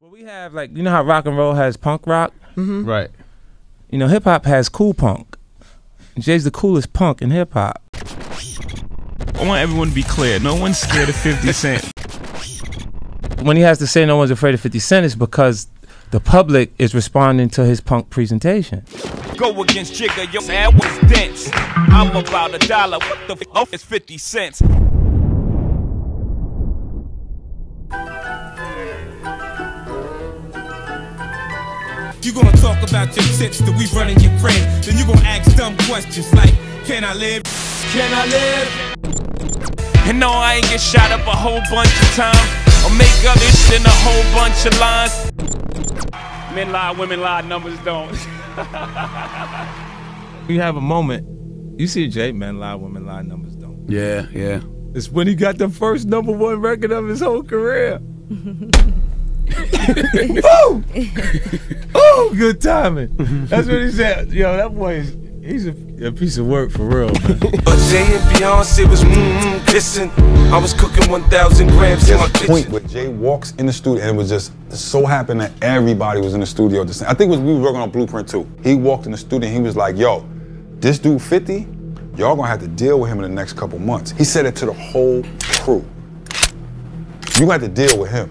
Well, we have, like, you know how rock and roll has punk rock? Mm-hmm. Right. You know, hip hop has cool punk. Jay's the coolest punk in hip hop. I want everyone to be clear. No one's scared of 50 Cent. When he has to say no one's afraid of 50 Cent, it's because the public is responding to his punk presentation. Go against Jigga, your ad was dense. I'm about $1. What the f is 50 cents? You gonna talk about your tips that we running your crib, then you gonna ask dumb questions like, can I live? Can I live? And no, I ain't get shot up a whole bunch of times, or make up this in a whole bunch of lines. Men lie, women lie, numbers don't. You have a moment, you see Jay, men lie, women lie, numbers don't. Yeah, yeah. It's when he got the first #1 record of his whole career. Oh! Oh, good timing. That's what he said. Yo, that boy he's a piece of work for real, man. But Jay and Beyonce was kissing. I was cooking 1,000 grams in my kitchen. Point where Jay walks in the studio, and it was just so happened that everybody was in the studio at the same. I think it was we were working on Blueprint 2. He walked in the studio and he was like, yo, this dude 50, y'all gonna have to deal with him in the next couple months. He said it to the whole crew. You got to deal with him.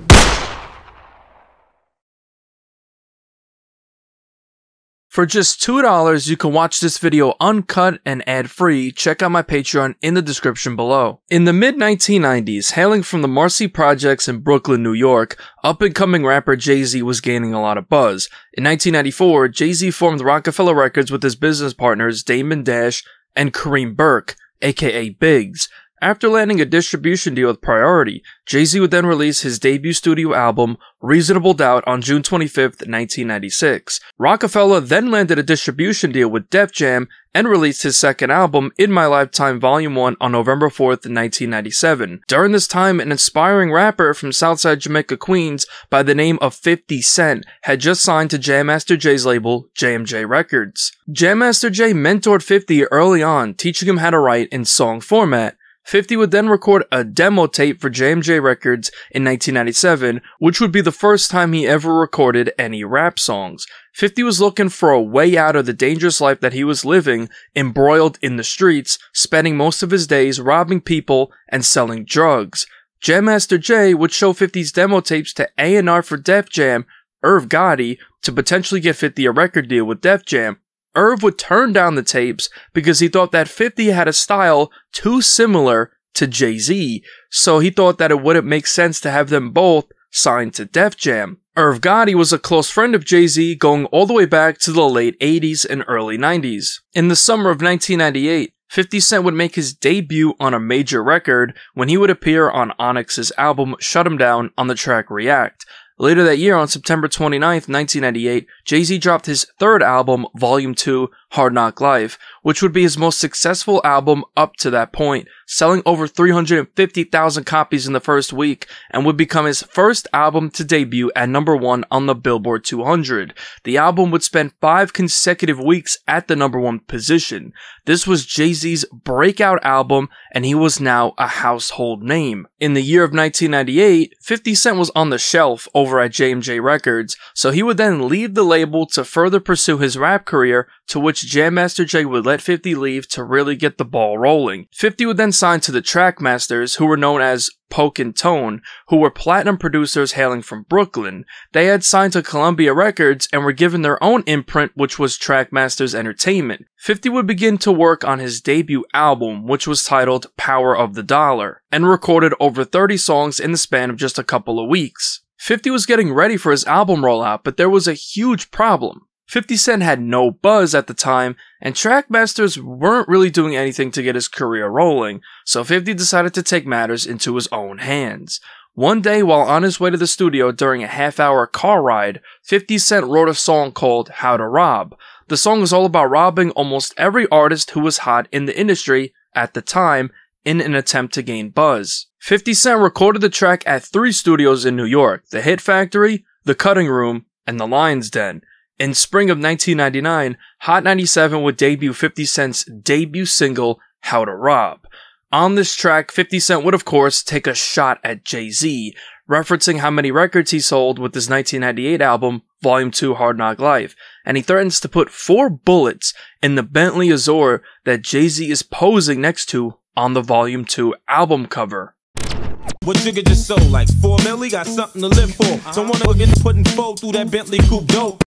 For just $2, you can watch this video uncut and ad-free. Check out my Patreon in the description below. In the mid-1990s, hailing from the Marcy Projects in Brooklyn, New York, up-and-coming rapper Jay-Z was gaining a lot of buzz. In 1994, Jay-Z formed Rockefeller Records with his business partners Damon Dash and Kareem Burke, aka Biggs. After landing a distribution deal with Priority, Jay-Z would then release his debut studio album, Reasonable Doubt, on June 25th, 1996. Rockefeller then landed a distribution deal with Def Jam and released his second album, In My Lifetime Volume 1, on November 4th, 1997. During this time, an aspiring rapper from Southside Jamaica, Queens, by the name of 50 Cent, had just signed to Jam Master Jay's label, JMJ Records. Jam Master Jay mentored 50 early on, teaching him how to write in song format. 50 would then record a demo tape for JMJ Records in 1997, which would be the first time he ever recorded any rap songs. 50 was looking for a way out of the dangerous life that he was living, embroiled in the streets, spending most of his days robbing people and selling drugs. Jam Master Jay would show 50's demo tapes to A&R for Def Jam, Irv Gotti, to potentially get 50 a record deal with Def Jam. Irv would turn down the tapes because he thought that 50 had a style too similar to Jay-Z, so he thought that it wouldn't make sense to have them both signed to Def Jam. Irv Gotti was a close friend of Jay-Z going all the way back to the late 80s and early 90s. In the summer of 1998, 50 Cent would make his debut on a major record when he would appear on Onyx's album Shut 'Em Down on the track React. Later that year, on September 29th, 1998, Jay-Z dropped his third album, Volume 2, Hard Knock Life, which would be his most successful album up to that point, selling over 350,000 copies in the first week, and would become his first album to debut at #1 on the Billboard 200. The album would spend 5 consecutive weeks at the #1 position. This was Jay-Z's breakout album, and he was now a household name. In the year of 1998, 50 Cent was on the shelf over at JMJ Records, so he would then leave the label to further pursue his rap career, to which Jam Master Jay would let 50 leave to really get the ball rolling. 50 would then sign to the Trackmasters, who were known as Poke and Tone, who were platinum producers hailing from Brooklyn. They had signed to Columbia Records and were given their own imprint, which was Trackmasters Entertainment. 50 would begin to work on his debut album, which was titled Power of the Dollar, and recorded over 30 songs in the span of just a couple of weeks. 50 was getting ready for his album rollout, but there was a huge problem. 50 Cent had no buzz at the time, and Trackmasters weren't really doing anything to get his career rolling, so 50 decided to take matters into his own hands. One day, while on his way to the studio during a half-hour car ride, 50 Cent wrote a song called How to Rob. The song was all about robbing almost every artist who was hot in the industry at the time in an attempt to gain buzz. 50 Cent recorded the track at 3 studios in New York: the Hit Factory, the Cutting Room, and the Lion's Den. In spring of 1999, Hot 97 would debut 50 Cent's debut single, How to Rob. On this track, 50 Cent would of course take a shot at Jay-Z, referencing how many records he sold with his 1998 album, Volume 2 Hard Knock Life, and he threatens to put 4 bullets in the Bentley Azure that Jay-Z is posing next to on the Volume 2 album cover. What Jigga just sold, like 4 milli, got something to live for. Someone again putting 4 through that Bentley coupe dope.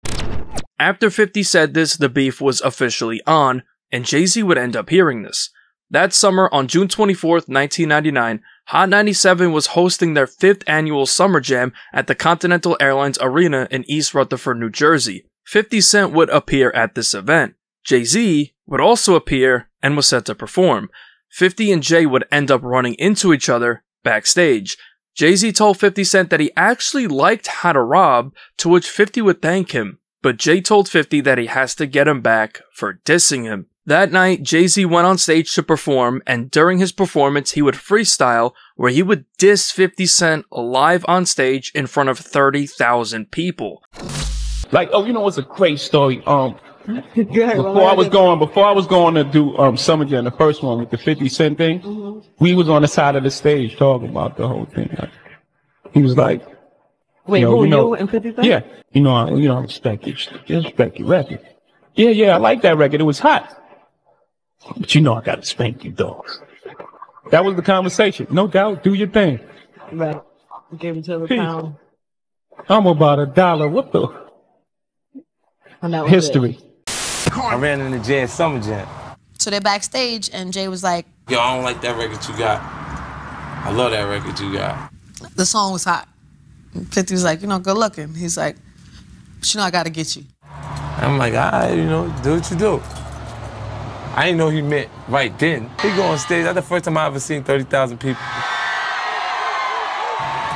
After 50 said this, the beef was officially on, and Jay-Z would end up hearing this. That summer, on June 24th, 1999, Hot 97 was hosting their 5th annual Summer Jam at the Continental Airlines Arena in East Rutherford, New Jersey. 50 Cent would appear at this event. Jay-Z would also appear and was set to perform. 50 and Jay would end up running into each other backstage. Jay-Z told 50 Cent that he actually liked How to Rob, to which 50 would thank him, but Jay told 50 that he has to get him back for dissing him. That night, Jay-Z went on stage to perform, and during his performance, he would freestyle, where he would diss 50 Cent live on stage in front of 30,000 people. Like, oh, you know, it's a great story. Before I was going to do Summer Jam, the first one with the 50 Cent thing, we was on the side of the stage talking about the whole thing. Like, he was like, "Wait, you and 50 Cent?" Yeah, I respect your record. Yeah, I like that record. It was hot. But I gotta spank you, dogs. That was the conversation. No doubt. Do your thing. Right. Gave him to the pound. I'm about $1. What the? And that was history. I ran into Jay at Summer Jam. So they're backstage, and Jay was like, "Yo, I don't like that record you got. I love that record you got." The song was hot. 50 was like, good looking. He's like, "But I gotta get you." I'm like, all right, do what you do. I didn't know he meant right then. He go on stage, that's the first time I ever seen 30,000 people.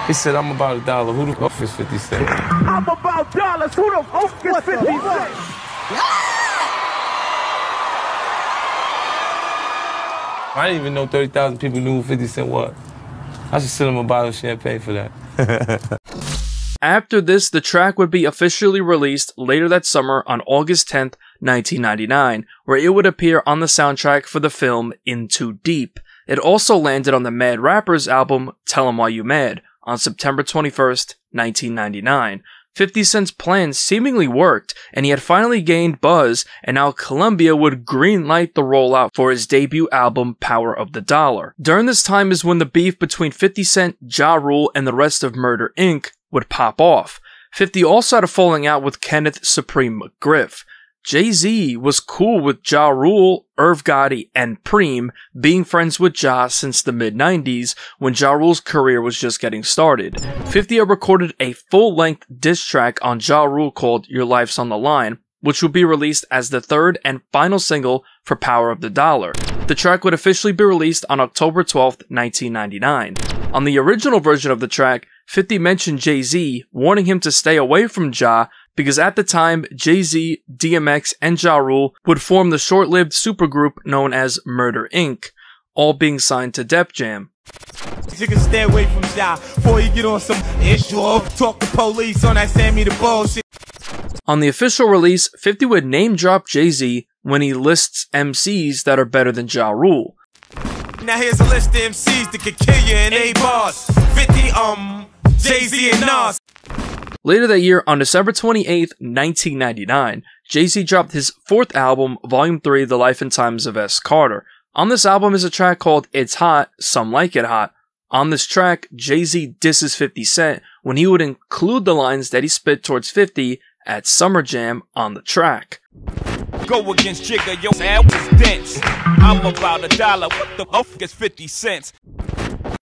He said, "I'm about $1. Who the fuck is 50 Cent?" I'm about dollars. Who the fuck is 50 Cent? I didn't even know 30,000 people knew who 50 Cent was. I should send him a bottle of champagne for that. After this, the track would be officially released later that summer on August 10th, 1999, where it would appear on the soundtrack for the film In Too Deep. It also landed on the Mad Rappers album Tell 'Em Why You Mad on September 21st, 1999. 50 Cent's plan seemingly worked, and he had finally gained buzz, and now Columbia would greenlight the rollout for his debut album, Power of the Dollar. During this time is when the beef between 50 Cent, Ja Rule, and the rest of Murder Inc. would pop off. 50 also had a falling out with Kenneth Supreme McGriff. Jay-Z was cool with Ja Rule, Irv Gotti, and Preem, being friends with Ja since the mid-90s when Ja Rule's career was just getting started. 50 had recorded a full-length diss track on Ja Rule called Your Life's on the Line, which would be released as the third and final single for Power of the Dollar. The track would officially be released on October 12th, 1999. On the original version of the track, 50 mentioned Jay-Z, warning him to stay away from Ja, because at the time, Jay-Z, DMX, and Ja Rule would form the short-lived supergroup known as Murder Inc., all being signed to Def Jam. You can stay away from Ja before you get on some issue. Talk to police on that Sammy the bullshit. On the official release, 50 would name drop Jay-Z when he lists MCs that are better than Ja Rule. Now here's a list of MCs that could kill you in 8 bars. 50, Jay-Z and Nas. Later that year, on December 28th, 1999, Jay-Z dropped his 4th album, Volume 3, The Life and Times of S. Carter. On this album is a track called It's Hot, Some Like It Hot. On this track, Jay-Z disses 50 Cent when he would include the lines that he spit towards 50 at Summer Jam on the track. Go against Jigga, yo, that was dense. I'm about $1. What the fuck is 50 cents?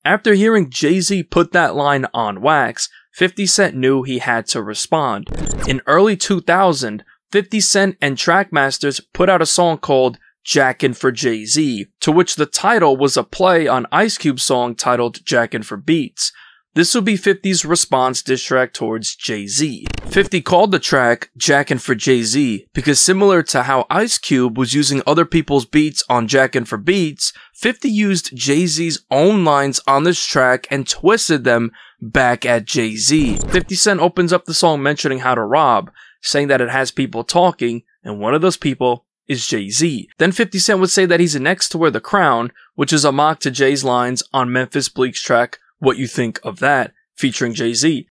After hearing Jay-Z put that line on wax, 50 Cent knew he had to respond. In early 2000, 50 Cent and Trackmasters put out a song called Jackin' for Jay-Z, to which the title was a play on Ice Cube's song titled Jackin' for Beats. This would be 50's response diss track towards Jay-Z. 50 called the track Jackin' for Jay-Z because similar to how Ice Cube was using other people's beats on Jackin' for Beats, 50 used Jay-Z's own lines on this track and twisted them back at Jay-Z. 50 Cent opens up the song mentioning How to Rob, saying that it has people talking, and one of those people is Jay-Z. Then 50 Cent would say that he's next to wear the crown, which is a mock to Jay's lines on Memphis Bleek's track What You Think of That, featuring Jay-Z.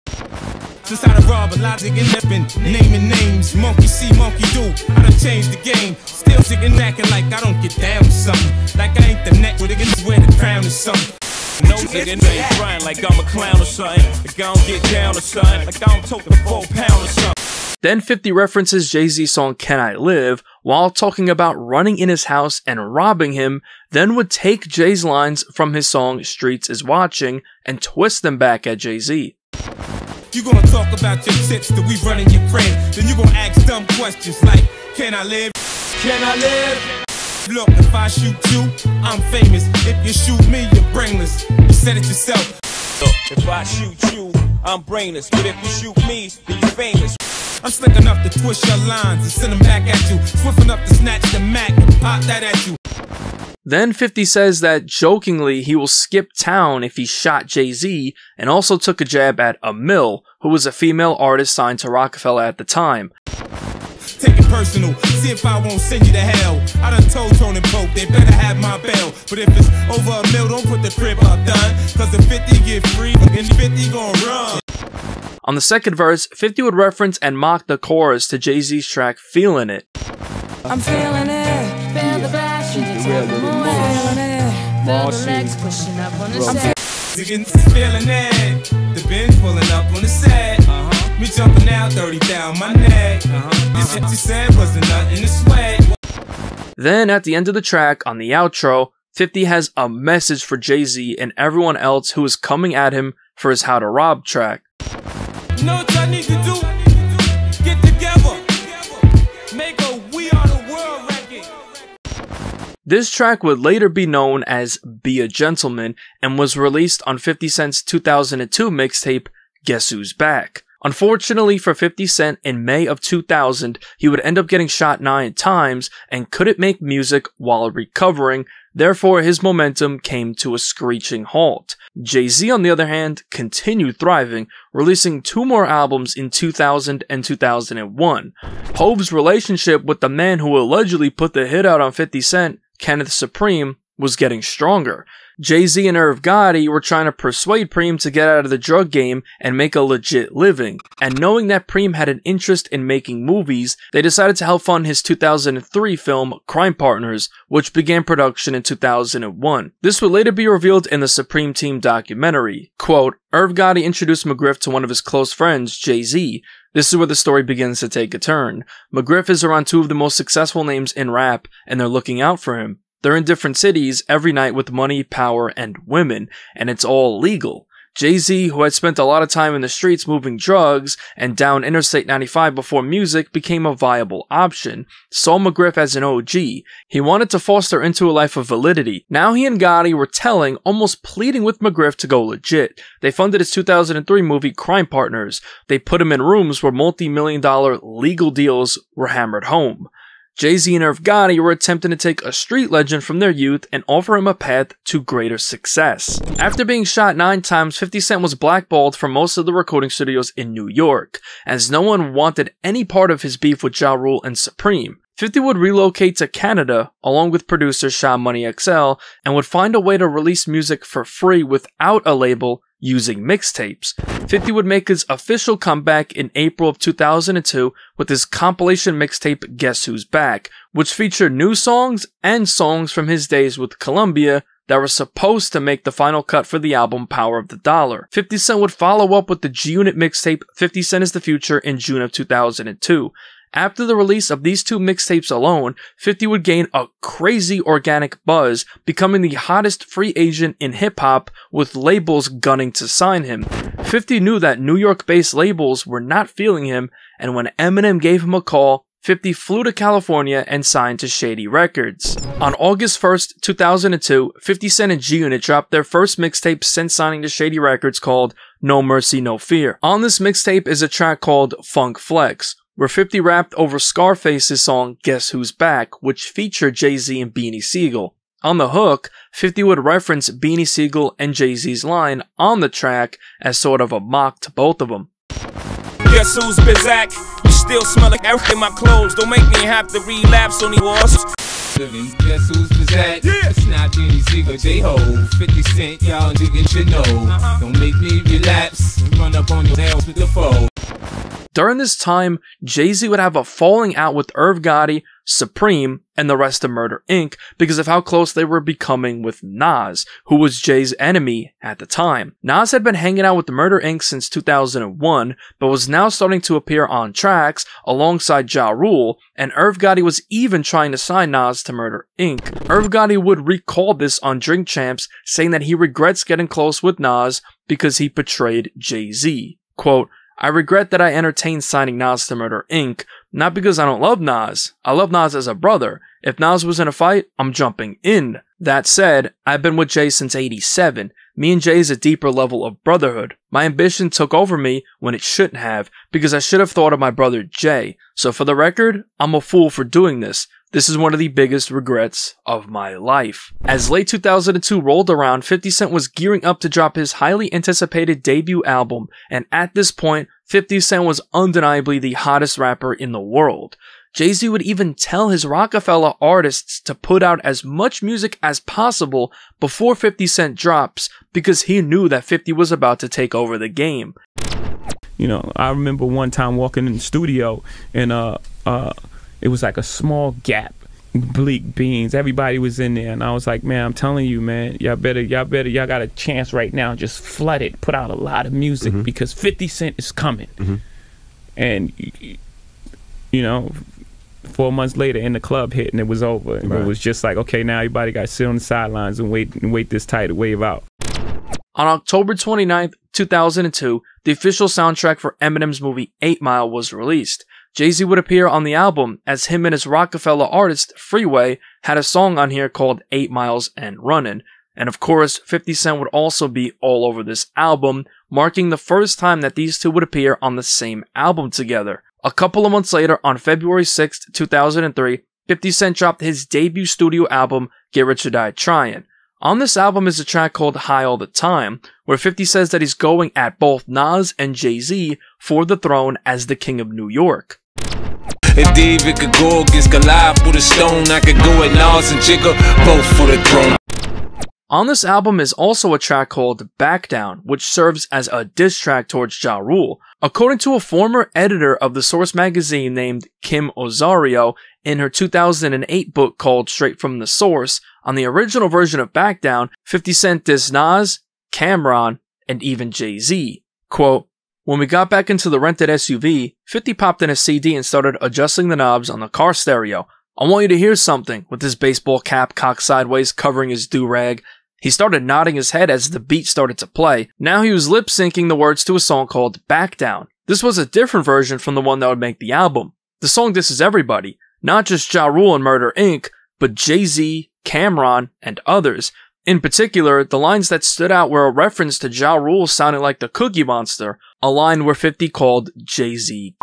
Since I done robbed a lot of niggas been naming names. Monkey see, monkey do. I done changed the game. Still sitting acting like I don't get down with something. Like I ain't the neck where they get wear the crown or something. No nigga ain't trying like I'm a clown or something. Like I don't get down or something. Like I don't tote the 4 pound or something. Then 50 references Jay-Z's song Can I Live while talking about running in his house and robbing him, then would take Jay's lines from his song Streets Is Watching and twist them back at Jay-Z. You gonna talk about your tips that we run in your crib, then you gonna ask dumb questions like, can I live? Can I live? Look, if I shoot you, I'm famous. If you shoot me, you're brainless. You said it yourself. Look, if I shoot you, I'm brainless. But if you shoot me, then you're famous. I'm slick enough to twist your lines and send them back at you. Swift enough to snatch the Mac and pop that at you. Then 50 says that jokingly he will skip town if he shot Jay-Z, and also took a jab at Amil, who was a female artist signed to Rockefeller at the time. Take it personal, see if I won't send you to hell. I done told Tony Pope they better have my bail. But if it's over a mil, don't put the crib up, done. Cause the 50 get free, and 50 gon' run. On the second verse, 50 would reference and mock the chorus to Jay-Z's track Feelin' It. I'm feeling it, feel the passion, it's feeling it, feel the legs pushing up on the set. Feeling it, the Benz pulling up on the set. Me jumping out 30 down my neck. This shit you said wasn't nothing to sweat. Then at the end of the track, on the outro, 50 has a message for Jay-Z and everyone else who is coming at him for his How to Rob track. You know what y'all need to do? Get together. Make a We Are the World record. This track would later be known as Be a Gentleman and was released on 50 Cent's 2002 mixtape Guess Who's Back. Unfortunately for 50 Cent, in May of 2000, he would end up getting shot 9 times and couldn't make music while recovering, therefore his momentum came to a screeching halt. Jay-Z, on the other hand, continued thriving, releasing 2 more albums in 2000 and 2001. Hov's relationship with the man who allegedly put the hit out on 50 Cent, Kenneth Supreme, was getting stronger. Jay-Z and Irv Gotti were trying to persuade Preem to get out of the drug game and make a legit living, and knowing that Preem had an interest in making movies, they decided to help fund his 2003 film Crime Partners, which began production in 2001. This would later be revealed in the Supreme Team documentary. Quote, Irv Gotti introduced McGriff to one of his close friends, Jay-Z. This is where the story begins to take a turn. McGriff is around 2 of the most successful names in rap, and they're looking out for him. They're in different cities every night with money, power, and women, and it's all legal. Jay-Z, who had spent a lot of time in the streets moving drugs and down Interstate 95 before music became a viable option, saw McGriff as an OG. He wanted to foster into a life of validity. Now he and Gotti were telling, almost pleading with McGriff to go legit. They funded his 2003 movie Crime Partners. They put him in rooms where multi-million-dollar legal deals were hammered home. Jay-Z and Irv Gotti were attempting to take a street legend from their youth and offer him a path to greater success. After being shot 9 times, 50 Cent was blackballed from most of the recording studios in New York, as no one wanted any part of his beef with Ja Rule and Supreme. 50 would relocate to Canada, along with producer Sha Money XL, and would find a way to release music for free without a label, using mixtapes. 50 would make his official comeback in April of 2002 with his compilation mixtape Guess Who's Back, which featured new songs and songs from his days with Columbia that were supposed to make the final cut for the album Power of the Dollar. 50 Cent would follow up with the G-Unit mixtape 50 Cent is the Future in June of 2002. After the release of these 2 mixtapes alone, 50 would gain a crazy organic buzz, becoming the hottest free agent in hip-hop, with labels gunning to sign him. 50 knew that New York-based labels were not feeling him, and when Eminem gave him a call, 50 flew to California and signed to Shady Records. On August 1st, 2002, 50 Cent and G-Unit dropped their first mixtape since signing to Shady Records called No Mercy, No Fear. On this mixtape is a track called Funk Flex, where 50 rapped over Scarface's song Guess Who's Back, which featured Jay-Z and Beanie Sigel. On the hook, 50 would reference Beanie Sigel and Jay-Z's line on the track as sort of a mock to both of them. Guess who's Bizak? You still smell like everything in my clothes. Don't make me have to relapse on these walls. living. Guess who's pizzazz? It's not Beanie Siegel, J-Ho. 50 Cent, y'all niggas should know. Don't make me relapse and run up on your nails with the foe. During this time, Jay-Z would have a falling out with Irv Gotti, Supreme, and the rest of Murder Inc. because of how close they were becoming with Nas, who was Jay's enemy at the time. Nas had been hanging out with the Murder Inc. since 2001, but was now starting to appear on tracks alongside Ja Rule, and Irv Gotti was even trying to sign Nas to Murder Inc. Irv Gotti would recall this on Drink Champs, saying that he regrets getting close with Nas because he portrayed Jay-Z. Quote, I regret that I entertained signing Nas to Murder Inc., not because I don't love Nas. I love Nas as a brother. If Nas was in a fight, I'm jumping in. That said, I've been with Jay since '87. Me and Jay is a deeper level of brotherhood. My ambition took over me when it shouldn't have, because I should have thought of my brother Jay. So for the record, I'm a fool for doing this. This is one of the biggest regrets of my life. As late 2002 rolled around, 50 Cent was gearing up to drop his highly anticipated debut album, and at this point, 50 Cent was undeniably the hottest rapper in the world. Jay-Z would even tell his Rockefeller artists to put out as much music as possible before 50 Cent drops, because he knew that 50 was about to take over the game. You know, I remember one time walking in the studio and it was like a small gap, bleak beans. Everybody was in there, and I was like, man, I'm telling you, man, y'all got a chance right now. Just flood it, put out a lot of music because 50 Cent is coming. And you know, 4 months later, in the club hit, and it was over. And it was just like, okay, now everybody got to sit on the sidelines and wait this tidal wave out. On October 29th, 2002, the official soundtrack for Eminem's movie 8 Mile was released. Jay-Z would appear on the album, as him and his Rockefeller artist, Freeway, had a song on here called 8 Miles and Runnin'. And of course, 50 Cent would also be all over this album, marking the first time that these two would appear on the same album together. A couple of months later, on February 6th, 2003, 50 Cent dropped his debut studio album, Get Rich or Die Tryin'. On this album is a track called High All the Time, where 50 says that he's going at both Nas and Jay-Z for the throne as the King of New York. If David could go against Goliath with a stone, I could go at Nas and Jigga, both for the throne. On this album is also a track called Back Down, which serves as a diss track towards Ja Rule. According to a former editor of the Source magazine named Kim Osario, in her 2008 book called Straight from the Source, on the original version of Back Down, 50 Cent dissed Nas, Cameron, and even Jay-Z. Quote, when we got back into the rented SUV, 50 popped in a CD and started adjusting the knobs on the car stereo. I want you to hear something, with his baseball cap cocked sideways covering his do-rag. He started nodding his head as the beat started to play. Now he was lip-syncing the words to a song called Back Down. This was a different version from the one that would make the album. The song disses everybody, not just Ja Rule and Murder Inc., but Jay-Z, Cameron, and others. In particular, the lines that stood out were a reference to Ja Rule sounding like the Cookie Monster, a line where 50 called Jay-Z.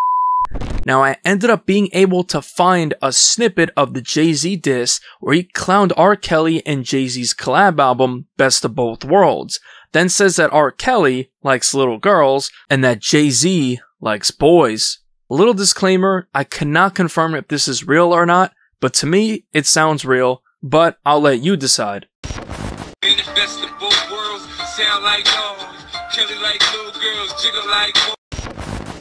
Now, I ended up being able to find a snippet of the Jay-Z diss where he clowned R. Kelly and Jay-Z's collab album, Best of Both Worlds, then says that R. Kelly likes little girls and that Jay-Z likes boys. A little disclaimer, I cannot confirm if this is real or not, but to me, it sounds real, but I'll let you decide. In the best of both worlds, sound like dogs, Kelly like little girls, Jigga like boys.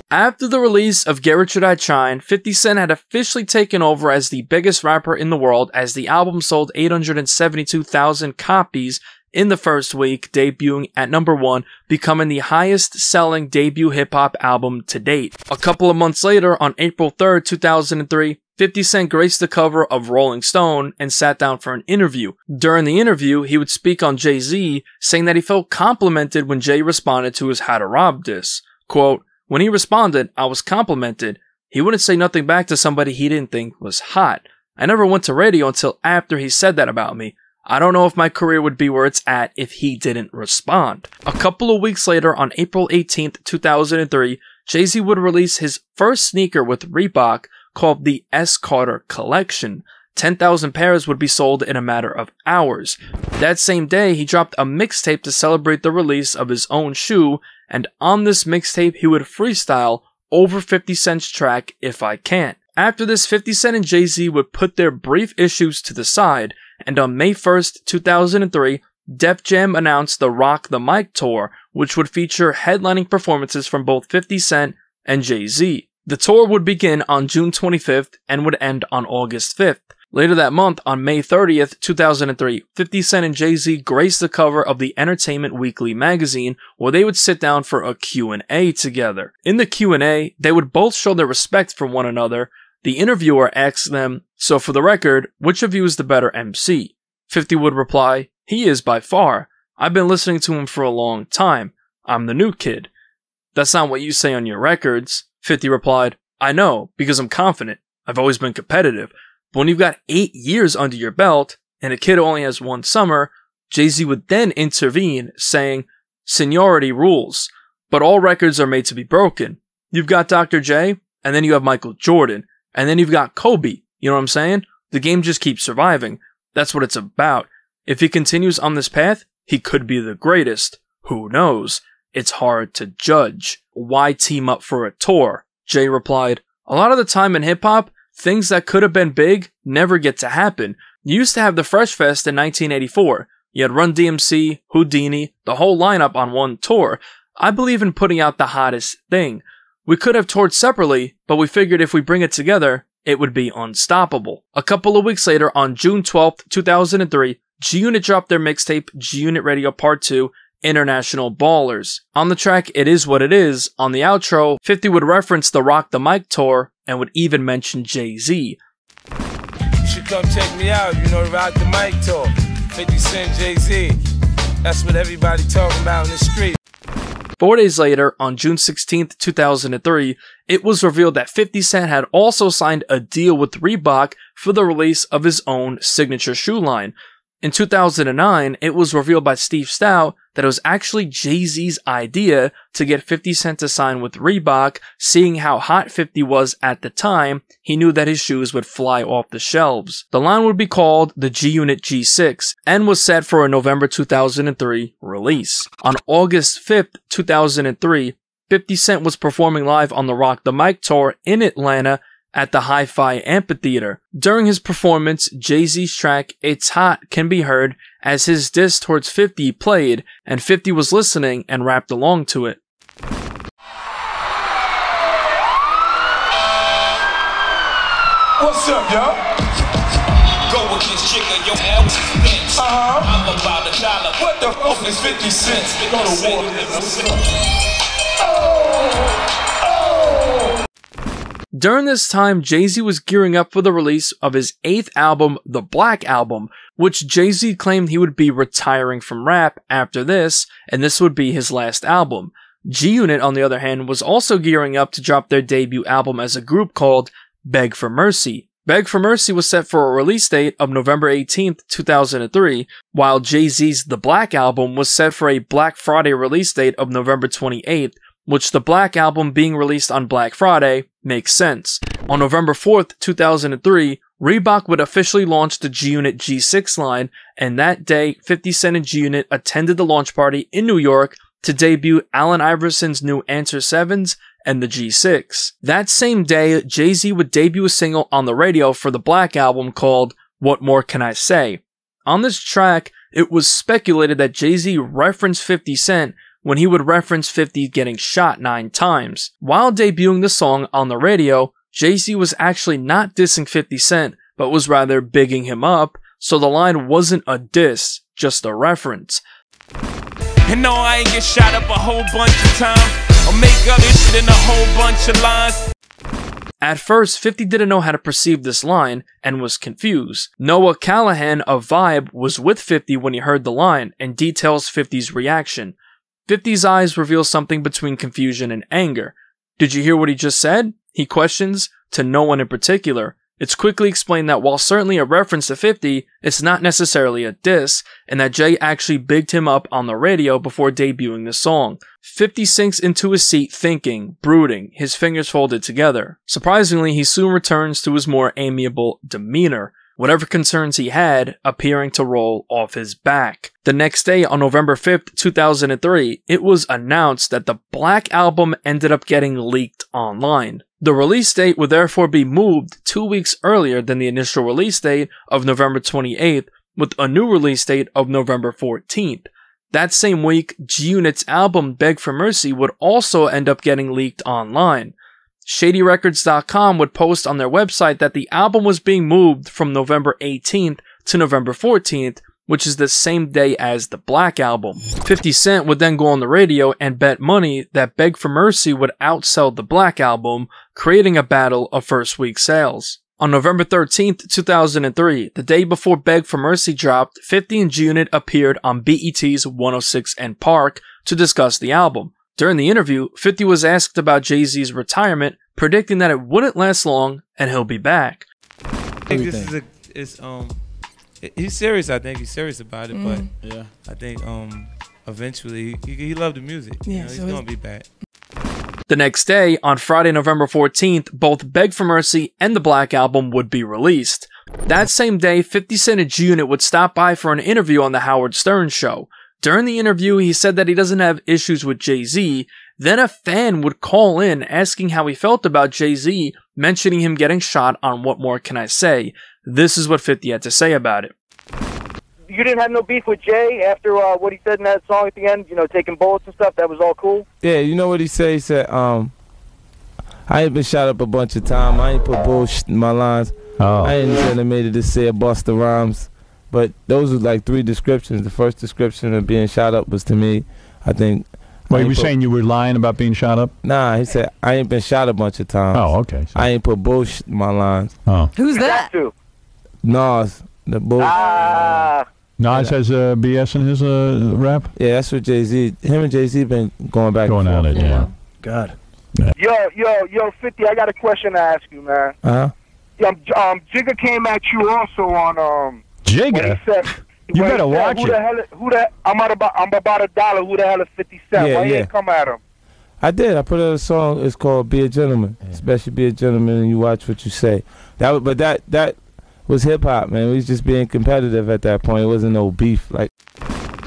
After the release of Get Rich or Die Tryin', 50 Cent had officially taken over as the biggest rapper in the world, as the album sold 872,000 copies in the first week, debuting at number 1, becoming the highest selling debut hip-hop album to date. A couple of months later, on April 3rd, 2003, 50 Cent graced the cover of Rolling Stone and sat down for an interview. During the interview, he would speak on Jay-Z, saying that he felt complimented when Jay responded to his How to Rob diss. Quote, when he responded, I was complimented. He wouldn't say nothing back to somebody he didn't think was hot. I never went to radio until after he said that about me. I don't know if my career would be where it's at if he didn't respond. A couple of weeks later, on April 18th, 2003, Jay-Z would release his first sneaker with Reebok called the S. Carter Collection. 10,000 pairs would be sold in a matter of hours. That same day, he dropped a mixtape to celebrate the release of his own shoe, and on this mixtape, he would freestyle over 50 Cent's track, If I Can't. After this, 50 Cent and Jay-Z would put their brief issues to the side, and on May 1st, 2003, Def Jam announced the Rock the Mic tour, which would feature headlining performances from both 50 Cent and Jay-Z. The tour would begin on June 25th and would end on August 5th. Later that month, on May 30th, 2003, 50 Cent and Jay-Z graced the cover of the Entertainment Weekly magazine, where they would sit down for a Q&A together. In the Q&A, they would both show their respect for one another. The interviewer asked them, "So for the record, which of you is the better MC?" 50 would reply, "He is by far. I've been listening to him for a long time. I'm the new kid." "That's not what you say on your records." 50 replied, "I know, because I'm confident. I've always been competitive. But when you've got 8 years under your belt, and a kid only has 1 summer," Jay-Z would then intervene, saying, "Seniority rules, but all records are made to be broken. You've got Dr. J, and then you have Michael Jordan, and then you've got Kobe. You know what I'm saying? The game just keeps surviving. That's what it's about. If he continues on this path, he could be the greatest. Who knows? It's hard to judge. Why team up for a tour?" Jay replied, "A lot of the time in hip-hop, things that could have been big never get to happen. You used to have the Fresh Fest in 1984. You had Run DMC, Houdini, the whole lineup on one tour. I believe in putting out the hottest thing. We could have toured separately, but we figured if we bring it together, it would be unstoppable." A couple of weeks later, on June 12th, 2003, G-Unit dropped their mixtape, G-Unit Radio Part 2, International Ballers. On the track It Is What It Is, on the outro, 50 would reference the Rock the Mic tour and would even mention Jay-Z. "You should come check me out, you know, Rock the Mic tour. 50 Cent, Jay-Z. That's what everybody talking about in the street." 4 days later, on June 16th, 2003, it was revealed that 50 Cent had also signed a deal with Reebok for the release of his own signature shoe line. In 2009, it was revealed by Steve Stoute that it was actually Jay-Z's idea to get 50 Cent to sign with Reebok. Seeing how hot 50 was at the time, he knew that his shoes would fly off the shelves. The line would be called the G-Unit G6 and was set for a November 2003 release. On August 5th, 2003, 50 Cent was performing live on the Rock the Mic tour in Atlanta at the Hi-Fi Amphitheater. During his performance, Jay-Z's track It's Hot can be heard as his diss towards 50 played, and 50 was listening and rapped along to it. What's up, y'all? Go against chicken, your ass stinks. I'm about $1. What the fuck is 50 cents? Go to war. During this time, Jay-Z was gearing up for the release of his 8th album, The Black Album, which Jay-Z claimed he would be retiring from rap after this, and this would be his last album. G-Unit, on the other hand, was also gearing up to drop their debut album as a group called Beg for Mercy. Beg for Mercy was set for a release date of November 18th, 2003, while Jay-Z's The Black Album was set for a Black Friday release date of November 28th, which the Black Album being released on Black Friday makes sense. On November 4th, 2003, Reebok would officially launch the G-Unit G6 line, and that day, 50 Cent and G-Unit attended the launch party in New York to debut Allen Iverson's new Answer 7s and the G6. That same day, Jay-Z would debut a single on the radio for the Black Album called What More Can I Say? On this track, it was speculated that Jay-Z referenced 50 Cent when he would reference 50 getting shot 9 times. While debuting the song on the radio, Jay-Z was actually not dissing 50 Cent, but was rather bigging him up, so the line wasn't a diss, just a reference. And no, I ain't get shot up a whole bunch of times, or make up this shit in a whole bunch of lines. At first, 50 didn't know how to perceive this line, and was confused. Noah Callahan of Vibe was with 50 when he heard the line, and details 50's reaction. 50's eyes reveal something between confusion and anger. "Did you hear what he just said?" he questions, to no one in particular. It's quickly explained that while certainly a reference to 50, it's not necessarily a diss, and that Jay actually bigged him up on the radio before debuting the song. 50 sinks into his seat thinking, brooding, his fingers folded together. Surprisingly, he soon returns to his more amiable demeanor, whatever concerns he had appearing to roll off his back. The next day, on November 5th, 2003, it was announced that the Black Album ended up getting leaked online. The release date would therefore be moved 2 weeks earlier than the initial release date of November 28th, with a new release date of November 14th. That same week, G-Unit's album Beg for Mercy would also end up getting leaked online. ShadyRecords.com would post on their website that the album was being moved from November 18th to November 14th, which is the same day as the Black Album. 50 Cent would then go on the radio and bet money that Beg for Mercy would outsell the Black Album, creating a battle of first week sales. On November 13th, 2003, the day before Beg for Mercy dropped, 50 and G-Unit appeared on BET's 106 & Park to discuss the album. During the interview, 50 was asked about Jay-Z's retirement, predicting that it wouldn't last long and he'll be back. I think this is he's serious. I think he's serious about it, but yeah, I think eventually he loved the music. Yeah, he's gonna be back. The next day, on Friday, November 14th, both Beg for Mercy and the Black Album would be released. That same day, 50 Cent and G-Unit would stop by for an interview on the Howard Stern Show. During the interview, he said that he doesn't have issues with Jay-Z. Then a fan would call in asking how he felt about Jay-Z, mentioning him getting shot on What More Can I Say. This is what 50 had to say about it. You didn't have no beef with Jay after what he said in that song at the end, you know, taking bullets and stuff? That was all cool? Yeah, you know what he said? He said, I ain't been shot up a bunch of times. I ain't put bullshit in my lines. I ain't animated to say Busta Rhymes. But those were like 3 descriptions. The first description of being shot up was to me, I think... Well, you were saying you were lying about being shot up? Nah, he said, I ain't been shot a bunch of times. Oh, okay. So. I ain't put bullshit in my lines. Oh. Who's that? Nas. The bullshit. Nas has BS in his rap? Yeah, that's what Jay-Z... Him and Jay-Z been going back and forth. Going at it, yeah. God. Yo, 50, I got a question to ask you, man. Uh-huh. Jigga came at you also on... Jigga? You better watch it. I'm about $1. Who the hell is 50 Cent? Why you didn't come at him? I did. I put out a song. It's called "Be a Gentleman." Yeah. Especially be a gentleman, and you watch what you say. That was hip hop, man. We was just being competitive at that point. It wasn't no beef. Like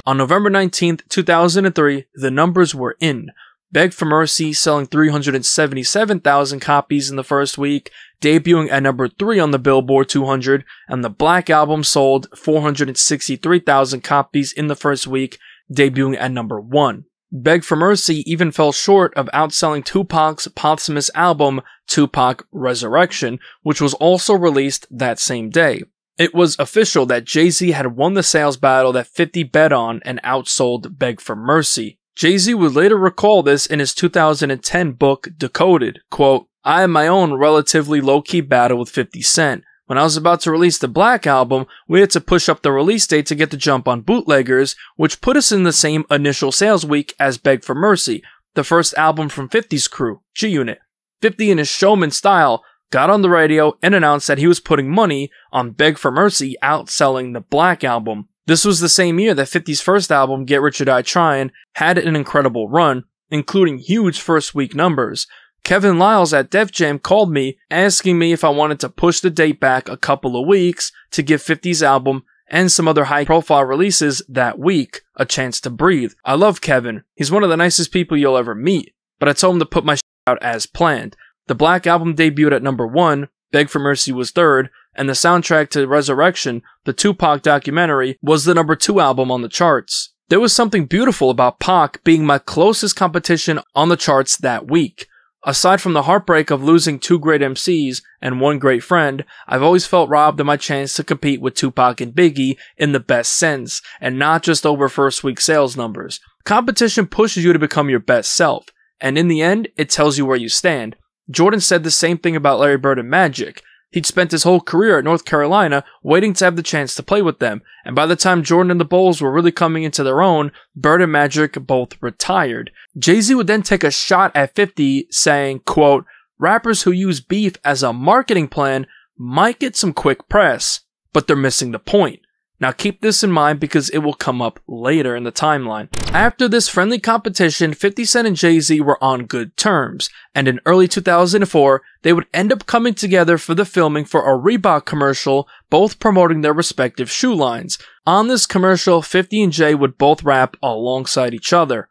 on November 19th, 2003, the numbers were in. Beg for Mercy selling 377,000 copies in the first week, debuting at number 3 on the Billboard 200, and the Black Album sold 463,000 copies in the first week, debuting at number 1. Beg for Mercy even fell short of outselling Tupac's posthumous album, Tupac Resurrection, which was also released that same day. It was official that Jay-Z had won the sales battle that 50 bet on and outsold Beg for Mercy. Jay-Z would later recall this in his 2010 book, Decoded. Quote, I had my own relatively low-key battle with 50 Cent. When I was about to release the Black Album, we had to push up the release date to get the jump on bootleggers, which put us in the same initial sales week as Beg for Mercy, the first album from 50's crew, G-Unit. 50 in his showman style got on the radio and announced that he was putting money on Beg for Mercy outselling the Black Album. This was the same year that 50's first album, Get Rich or Die Tryin', had an incredible run, including huge first week numbers. Kevin Liles at Def Jam called me, asking me if I wanted to push the date back a couple of weeks to give 50's album and some other high-profile releases that week a chance to breathe. I love Kevin. He's one of the nicest people you'll ever meet, but I told him to put my shit out as planned. The Black Album debuted at number 1, Beg for Mercy was 3rd, and the soundtrack to Resurrection, the Tupac documentary, was the number 2 album on the charts. There was something beautiful about Pac being my closest competition on the charts that week. Aside from the heartbreak of losing 2 great MCs and 1 great friend, I've always felt robbed of my chance to compete with Tupac and Biggie in the best sense, and not just over first week sales numbers. Competition pushes you to become your best self, and in the end, it tells you where you stand. Jordan said the same thing about Larry Bird and Magic. He'd spent his whole career at North Carolina waiting to have the chance to play with them, and by the time Jordan and the Bulls were really coming into their own, Bird and Magic both retired. Jay-Z would then take a shot at 50, saying, quote, rappers who use beef as a marketing plan might get some quick press, but they're missing the point. Now keep this in mind because it will come up later in the timeline. After this friendly competition, 50 Cent and Jay-Z were on good terms, and in early 2004, they would end up coming together for the filming for a Reebok commercial, both promoting their respective shoe lines. On this commercial, 50 and Jay would both rap alongside each other.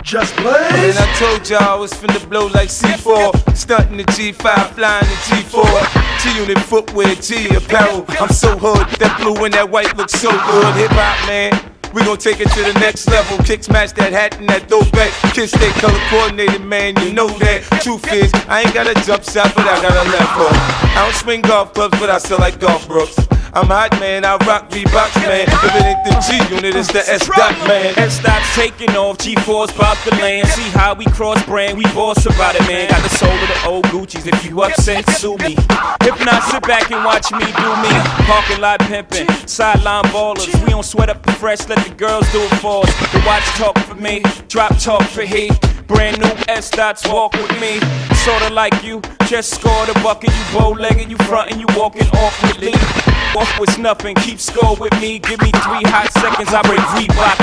Just blaze. And I told y'all I was finna blow like C4. Stunting the G5, flying the G4. G-Unit footwear, G apparel. I'm so hood, that blue and that white looks so good. Hip hop, man. We gon' take it to the next level. Kicks match that hat and that throwback. Kids stay color coordinated, man, you know that. Truth is, I ain't got a jump shot, but I got a left hook. I don't swing golf clubs, but I sell like golf brooks. I'm hot, man, I rock Reeboks, man. If it ain't the G-Unit, it's the S-Dot, man. S-Dot's taking off, G4's about to land. See how we cross brand, we boss about it, man. Got the soul of the old Gucci's, if you upset, sue me. If not, sit back and watch me do me. Parking lot pimping, sideline ballers. We don't sweat up the fresh, let the girls do it for us. The watch talk for me, drop talk for he. Brand new S-Dots walk with me. Sorta like you, just scored a bucket. You bow-legged, you frontin', you walking awkwardly. Off with nothing, keep score with me. Give me 3 hot seconds, I break Reebok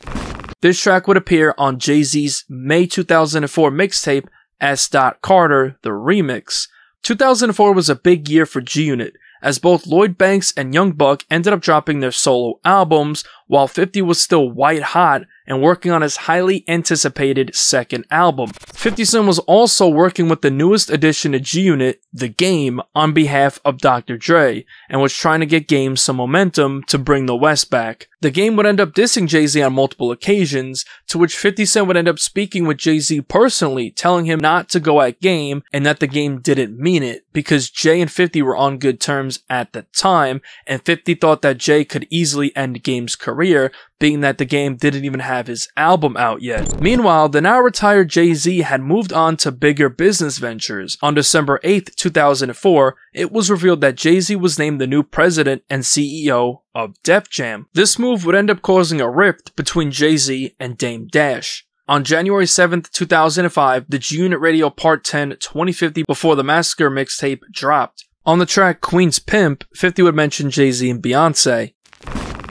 records. This track would appear on Jay-Z's May 2004 mixtape, S. Carter, the remix. 2004 was a big year for G-Unit, as both Lloyd Banks and Young Buck ended up dropping their solo albums, while 50 was still white hot and working on his highly anticipated second album. 50 Cent was also working with the newest addition to G-Unit, The Game, on behalf of Dr. Dre, and was trying to get Game some momentum to bring the West back. The Game would end up dissing Jay-Z on multiple occasions, to which 50 Cent would end up speaking with Jay-Z personally, telling him not to go at Game and that The Game didn't mean it, because Jay and 50 were on good terms at the time, and 50 thought that Jay could easily end Game's career, being that The Game didn't even have his album out yet. Meanwhile, the now retired Jay-Z had moved on to bigger business ventures. On December 8th, 2004, it was revealed that Jay-Z was named the new president and CEO of Def Jam. This move would end up causing a rift between Jay-Z and Dame Dash. On January 7th, 2005, the G-Unit Radio Part 10 2050 Before the Massacre mixtape dropped. On the track Queen's Pimp, 50 would mention Jay-Z and Beyonce.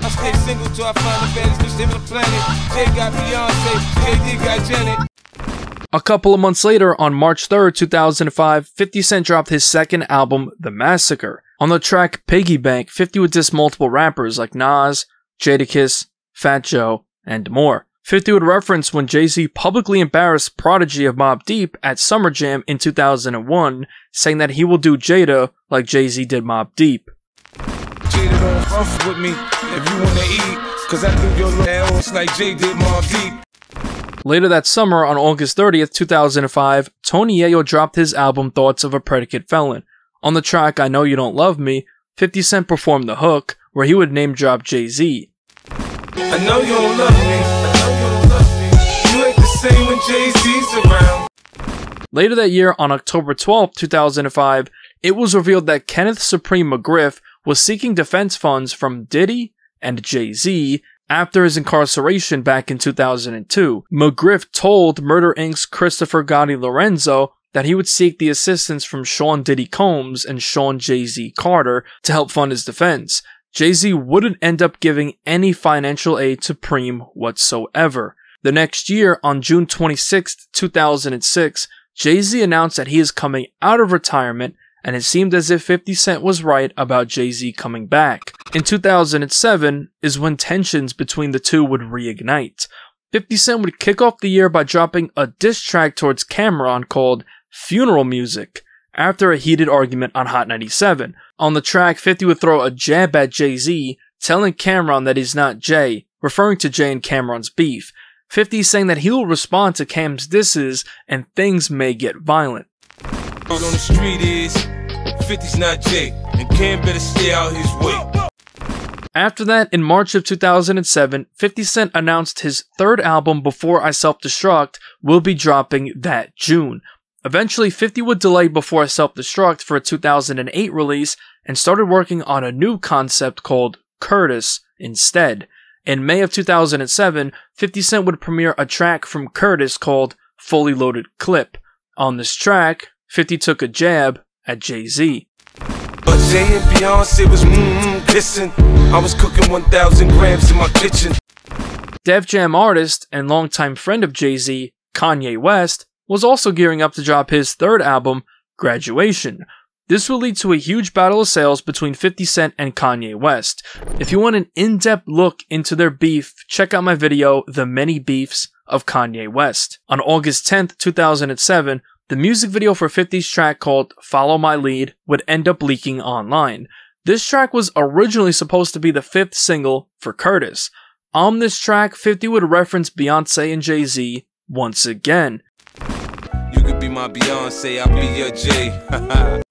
I stay single till I find the baddest bitch on the planet. Jay got Beyonce, JD got Janet. A couple of months later, on March 3rd, 2005, 50 Cent dropped his second album, The Massacre. On the track Piggy Bank, 50 would diss multiple rappers like Nas, Jadakiss, Fat Joe, and more. 50 would reference when Jay-Z publicly embarrassed Prodigy of Mobb Deep at Summer Jam in 2001, saying that he will do Jada like Jay-Z did Mobb Deep. Jada don't fuss with me if you wanna eat, cause I do your little ass like Jay did Mobb Deep. Later that summer, on August 30th, 2005, Tony Yayo dropped his album Thoughts of a Predicate Felon. On the track I Know You Don't Love Me, 50 Cent performed the hook, where he would name drop Jay-Z. I know you don't love me, I know you don't love me. You ain't the same when Jay-Z's around. Later that year, on October 12th, 2005, it was revealed that Kenneth Supreme McGriff was seeking defense funds from Diddy and Jay-Z after his incarceration back in 2002. McGriff told Murder Inc.'s Christopher Gotti Lorenzo that he would seek the assistance from Sean Diddy Combs and Sean Jay-Z Carter to help fund his defense. Jay-Z wouldn't end up giving any financial aid to Preem whatsoever. The next year, on June 26, 2006, Jay-Z announced that he is coming out of retirement, and it seemed as if 50 Cent was right about Jay-Z coming back. In 2007 is when tensions between the two would reignite. 50 Cent would kick off the year by dropping a diss track towards Cam'ron called Funeral Music, after a heated argument on Hot 97. On the track, 50 would throw a jab at Jay-Z, telling Cam'ron that he's not Jay, referring to Jay and Cam'ron's beef. 50 saying that he will respond to Cam's disses and things may get violent. On the street is 50's not Jay, and Cam better stay out his way. After that, in March of 2007, 50 Cent announced his third album, Before I Self-Destruct, will be dropping that June. Eventually, 50 would delay Before I Self-Destruct for a 2008 release and started working on a new concept called Curtis instead. In May of 2007, 50 Cent would premiere a track from Curtis called Fully Loaded Clip. On this track, 50 took a jab at Jay-Z. But Jay and Beyonce was kissing. I was cooking 1,000 grams in my kitchen. Def Jam artist and longtime friend of Jay-Z, Kanye West, was also gearing up to drop his third album, Graduation. This will lead to a huge battle of sales between 50 Cent and Kanye West. If you want an in-depth look into their beef, check out my video, The Many Beefs of Kanye West. On August 10th, 2007, the music video for 50's track called Follow My Lead would end up leaking online. This track was originally supposed to be the 5th single for Curtis. On this track, 50 would reference Beyonce and Jay-Z once again. You could be my Beyonce, I'll be your Jay.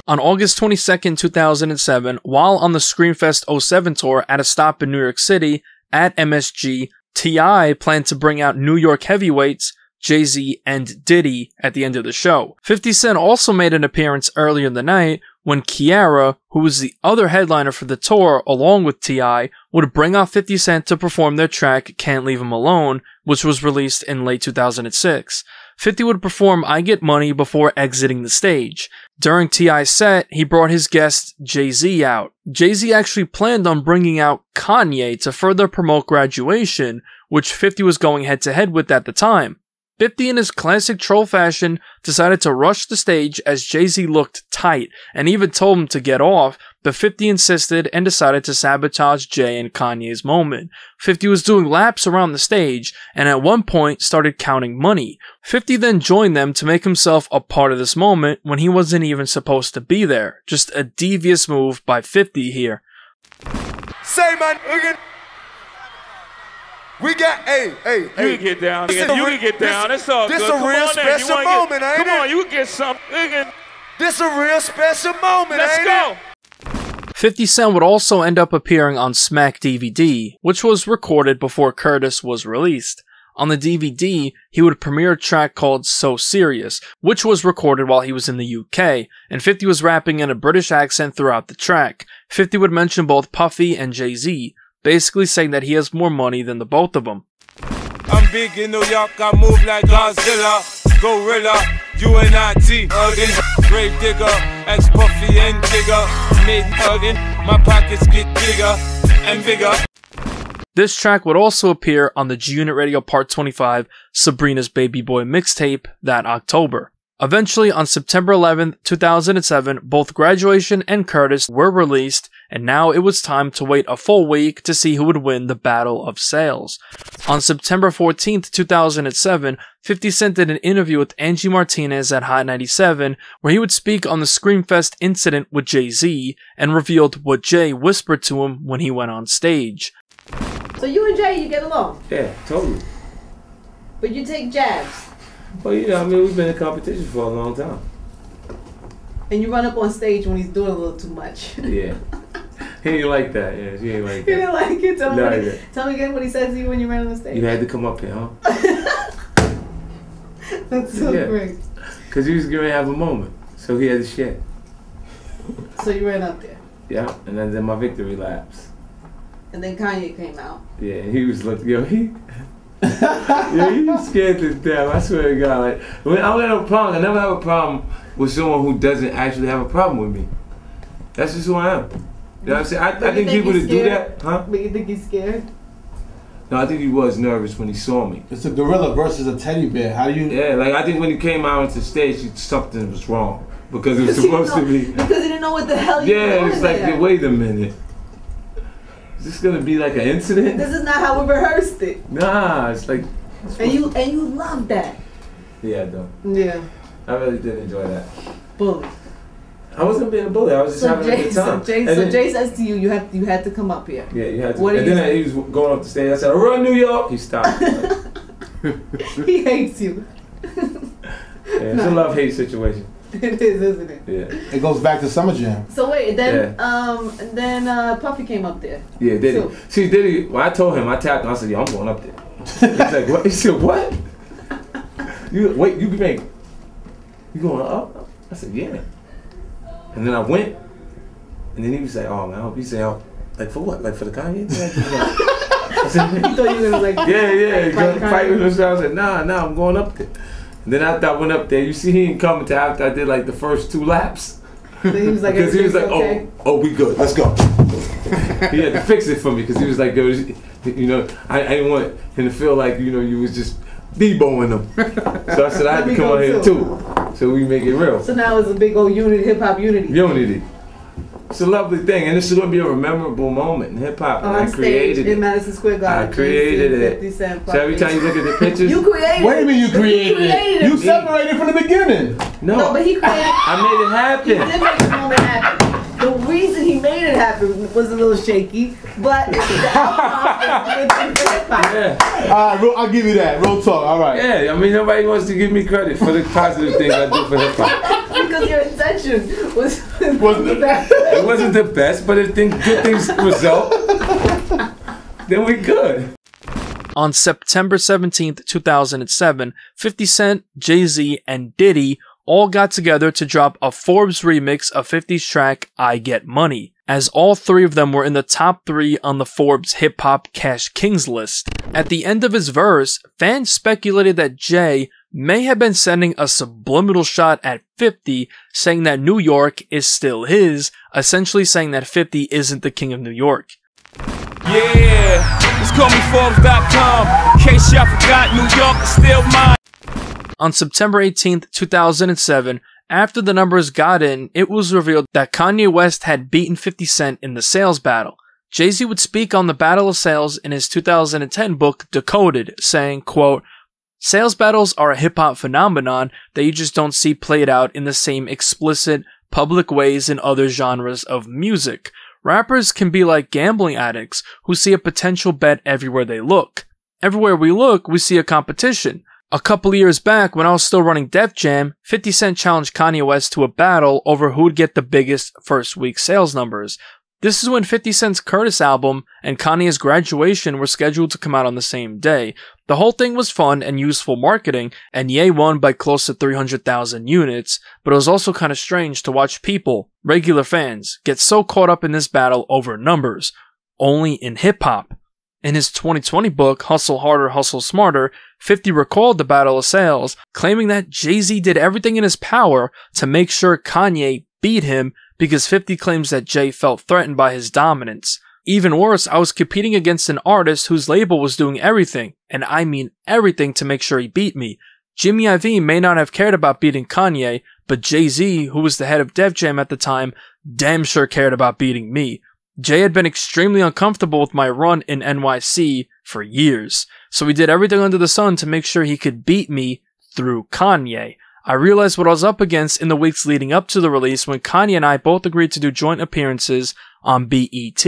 On August 22nd, 2007, while on the Screamfest 07 tour at a stop in New York City at MSG, T.I. planned to bring out New York heavyweights Jay-Z and Diddy at the end of the show. 50 Cent also made an appearance earlier in the night when Kiara, who was the other headliner for the tour along with T.I., would bring out 50 Cent to perform their track Can't Leave Him Alone, which was released in late 2006. 50 would perform I Get Money before exiting the stage. During T.I.'s set, he brought his guest Jay-Z out. Jay-Z actually planned on bringing out Kanye to further promote Graduation, which 50 was going head-to-head with at the time. 50 in his classic troll fashion decided to rush the stage as Jay-Z looked tight and even told him to get off, but 50 insisted and decided to sabotage Jay and Kanye's moment. 50 was doing laps around the stage and at one point started counting money. 50 then joined them to make himself a part of this moment when he wasn't even supposed to be there. Just a devious move by 50 here. Say man, we got, hey. You can get down. You can get down. It's all good. This a real special moment, ain't it? Come on, you can get something. This a real special moment, Let's ain't go. it? 50 Cent would also end up appearing on Smack DVD, which was recorded before Curtis was released. On the DVD, he would premiere a track called So Serious, which was recorded while he was in the UK, and 50 was rapping in a British accent throughout the track. 50 would mention both Puffy and Jay-Z, basically saying that he has more money than the both of them. I'm big in New York, I move like Godzilla, Gorilla, UNIT, Huggin, Grave Digger, ex-Puffy and Jigger, mid-huggin, my pockets get bigger and bigger. This track would also appear on the G-Unit Radio Part 25 Sabrina's Baby Boy mixtape that October. Eventually, on September 11th, 2007, both Graduation and Curtis were released, and now it was time to wait a full week to see who would win the battle of sales. On September 14th, 2007, 50 Cent did an interview with Angie Martinez at Hot 97, where he would speak on the Screamfest incident with Jay-Z, and revealed what Jay whispered to him when he went on stage. So you and Jay, you get along? Yeah, totally. But you take jabs? Well, you know, I mean, we've been in competition for a long time. And you run up on stage when he's doing a little too much. Yeah. He ain't like that. Yeah, she ain't like that. You didn't like it? Tell me again what he said to you when you ran on the stage. You had to come up here, huh? That's so great. Because he was going to have a moment. So he had to share. So you ran up there? Yeah, and then my victory laps. And then Kanye came out. Yeah, he was like, yo, he was scared to death. I swear to God. Like, I don't have a problem. I never have a problem with someone who doesn't actually have a problem with me. That's just who I am. You know what I'm saying? I think people that do that, huh? But you think he's scared? No, I think he was nervous when he saw me. It's a gorilla versus a teddy bear. How do you? Yeah, like I think when he came out onto the stage, something was wrong because it was supposed to be. Because he didn't know what the hell you were doing. Yeah, it's like, there. Wait a minute. Is this gonna be like an incident? This is not how we rehearsed it. Nah, it's like. And you love that. Yeah, I do. Yeah. I really did enjoy that. Bully. I wasn't being a bully. I was just having a good time. So Jay says to you, you had to come up here. Yeah, you had to. And then he was going up the stage. I said, "Run, New York." He stopped. He hates you. Yeah, it's a love-hate situation. It is, isn't it? Yeah. It goes back to Summer Jam. So wait, then Puffy came up there. Yeah, Diddy. See, Diddy. When I told him, I tapped him. I said, "Yo, I'm going up there." He's like, "What?" He said, "What? You going up?" I said, "Yeah." And then I went, and then he was like, "Oh man," I hope he said, "Oh, like for what? Like for the Kanye?" I said, "You thought you were gonna like fight with himself." I said, "Nah, I'm going up there." And then after I went up there, you see, he didn't come until after I did like the first 2 laps. Then he was like, because he was like, okay. "Oh, we good. Let's go." He had to fix it for me because he was like, "Yo, you know, I didn't want him to feel like you was just deboing him." So I said I had to come on here too. So we make it real. So now it's a big old unity, hip hop unity. Unity. It's a lovely thing, and this is going to be a memorable moment in hip hop. On I created stage in it. Madison Square Garden. I created it. 50 Cent, So every time you look at the pictures, you created. Wait a minute, you created it. You it. separated from the beginning. No, but he created. I made it happen. He did make the moment happen. The reason he made it happen was a little shaky, but the outcome was hip hop. Yeah. All right, I'll give you that. Real talk. All right. Yeah, I mean, nobody wants to give me credit for the positive things I do for hip hop. Because your intention wasn't the best. It wasn't the best, but if good things result, then we good. On September 17th, 2007, 50 Cent, Jay-Z, and Diddy all got together to drop a Forbes remix of 50's track I Get Money, as all three of them were in the top 3 on the Forbes Hip Hop Cash Kings list. At the end of his verse, fans speculated that Jay may have been sending a subliminal shot at 50, saying that New York is still his, essentially saying that 50 isn't the king of New York. Yeah, just call me Forbes.com. In case y'all forgot, New York is still mine. On September 18th, 2007, after the numbers got in, it was revealed that Kanye West had beaten 50 Cent in the sales battle. Jay-Z would speak on the Battle of Sales in his 2010 book, Decoded, saying, quote, "Sales battles are a hip-hop phenomenon that you just don't see played out in the same explicit, public ways in other genres of music. Rappers can be like gambling addicts who see a potential bet everywhere they look. Everywhere we look, we see a competition. A couple years back, when I was still running Def Jam, 50 Cent challenged Kanye West to a battle over who'd get the biggest first week sales numbers. This is when 50 Cent's Curtis album and Kanye's Graduation were scheduled to come out on the same day. The whole thing was fun and useful marketing, and Ye won by close to 300,000 units, but it was also kind of strange to watch people, regular fans, get so caught up in this battle over numbers, only in hip-hop. In his 2020 book, Hustle Harder, Hustle Smarter, 50 recalled the Battle of Sales, claiming that Jay-Z did everything in his power to make sure Kanye beat him because 50 claims that Jay felt threatened by his dominance. Even worse, I was competing against an artist whose label was doing everything, and I mean everything, to make sure he beat me. Jimmy Iovine may not have cared about beating Kanye, but Jay-Z, who was the head of Def Jam at the time, damn sure cared about beating me. Jay had been extremely uncomfortable with my run in NYC for years, so he did everything under the sun to make sure he could beat me through Kanye. I realized what I was up against in the weeks leading up to the release when Kanye and I both agreed to do joint appearances on BET.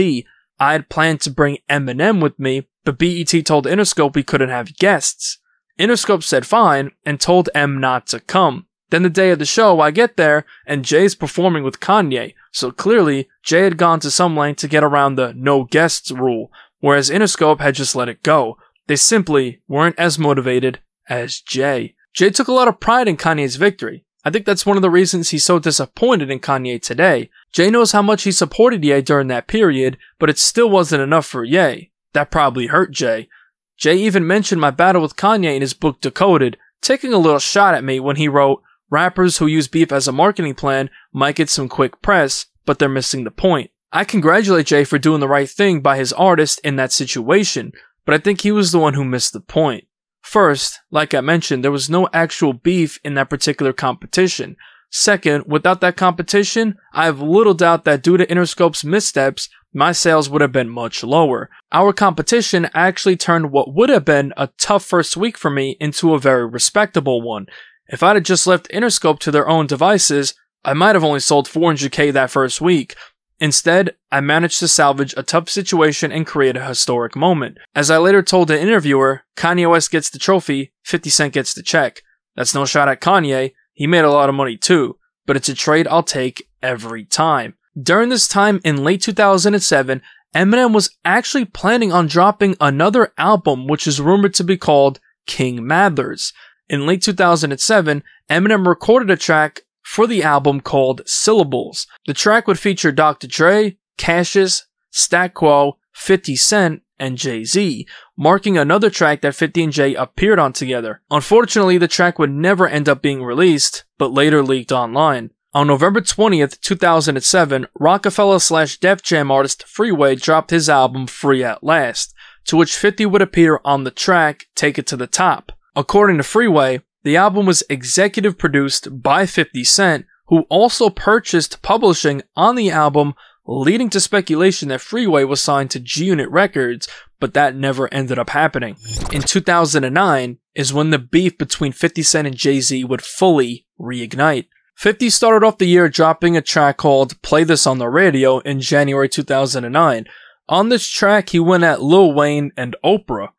I had planned to bring Eminem with me, but BET told Interscope we couldn't have guests. Interscope said fine and told M not to come. Then the day of the show, I get there, and Jay's performing with Kanye, so clearly, Jay had gone to some length to get around the no guests rule, whereas Interscope had just let it go. They simply weren't as motivated as Jay. Jay took a lot of pride in Kanye's victory. I think that's one of the reasons he's so disappointed in Kanye today. Jay knows how much he supported Ye during that period, but it still wasn't enough for Ye. That probably hurt Jay. Jay even mentioned my battle with Kanye in his book Decoded, taking a little shot at me when he wrote, "Rappers who use beef as a marketing plan might get some quick press, but they're missing the point." I congratulate Jay for doing the right thing by his artist in that situation, but I think he was the one who missed the point. First, like I mentioned, there was no actual beef in that particular competition. Second, without that competition, I have little doubt that due to Interscope's missteps, my sales would have been much lower. Our competition actually turned what would have been a tough first week for me into a very respectable one. If I'd have just left Interscope to their own devices, I might have only sold 400K that first week. Instead, I managed to salvage a tough situation and create a historic moment. As I later told the interviewer, Kanye West gets the trophy, 50 Cent gets the check. That's no shot at Kanye, he made a lot of money too, but it's a trade I'll take every time. During this time in late 2007, Eminem was actually planning on dropping another album which is rumored to be called King Mathers. In late 2007, Eminem recorded a track for the album called Syllables. The track would feature Dr. Dre, Cassius, Stat Quo, 50 Cent, and Jay-Z, marking another track that 50 and Jay appeared on together. Unfortunately, the track would never end up being released, but later leaked online. On November 20th, 2007, Rockefeller/Def Jam artist Freeway dropped his album Free at Last, to which 50 would appear on the track Take It to the Top. According to Freeway, The album was executive produced by 50 Cent, who also purchased publishing on the album, leading to speculation that Freeway was signed to G-Unit Records, but that never ended up happening. In 2009 is when the beef between 50 Cent and Jay-Z would fully reignite. 50 started off the year dropping a track called Play This on the Radio in January 2009. On this track, he went at Lil Wayne and Oprah.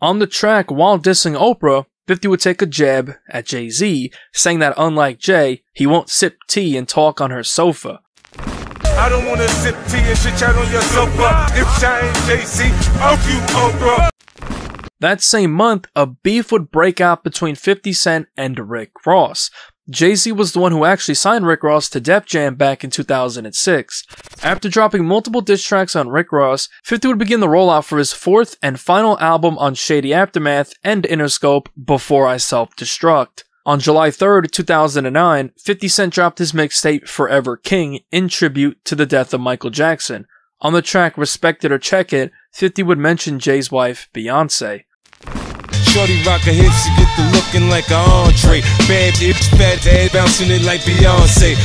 On the track, while dissing Oprah, 50 would take a jab at Jay-Z, saying that unlike Jay, he won't sip tea and talk on her sofa. I don't wanna sip tea and shit chat on your sofa. If I ain't Jay-Z, I'll you Oprah. That same month, a beef would break out between 50 Cent and Rick Ross. Jay-Z was the one who actually signed Rick Ross to Def Jam back in 2006. After dropping multiple diss tracks on Rick Ross, 50 would begin the rollout for his fourth and final album on Shady Aftermath and Interscope, Before I Self-Destruct. On July 3rd, 2009, 50 Cent dropped his mixtape Forever King in tribute to the death of Michael Jackson. On the track Respect It or Check It, 50 would mention Jay's wife, Beyonce. Shorty rock her hips, she get the looking like an entree. Bad bitch, fat head, bouncing it like Beyonce.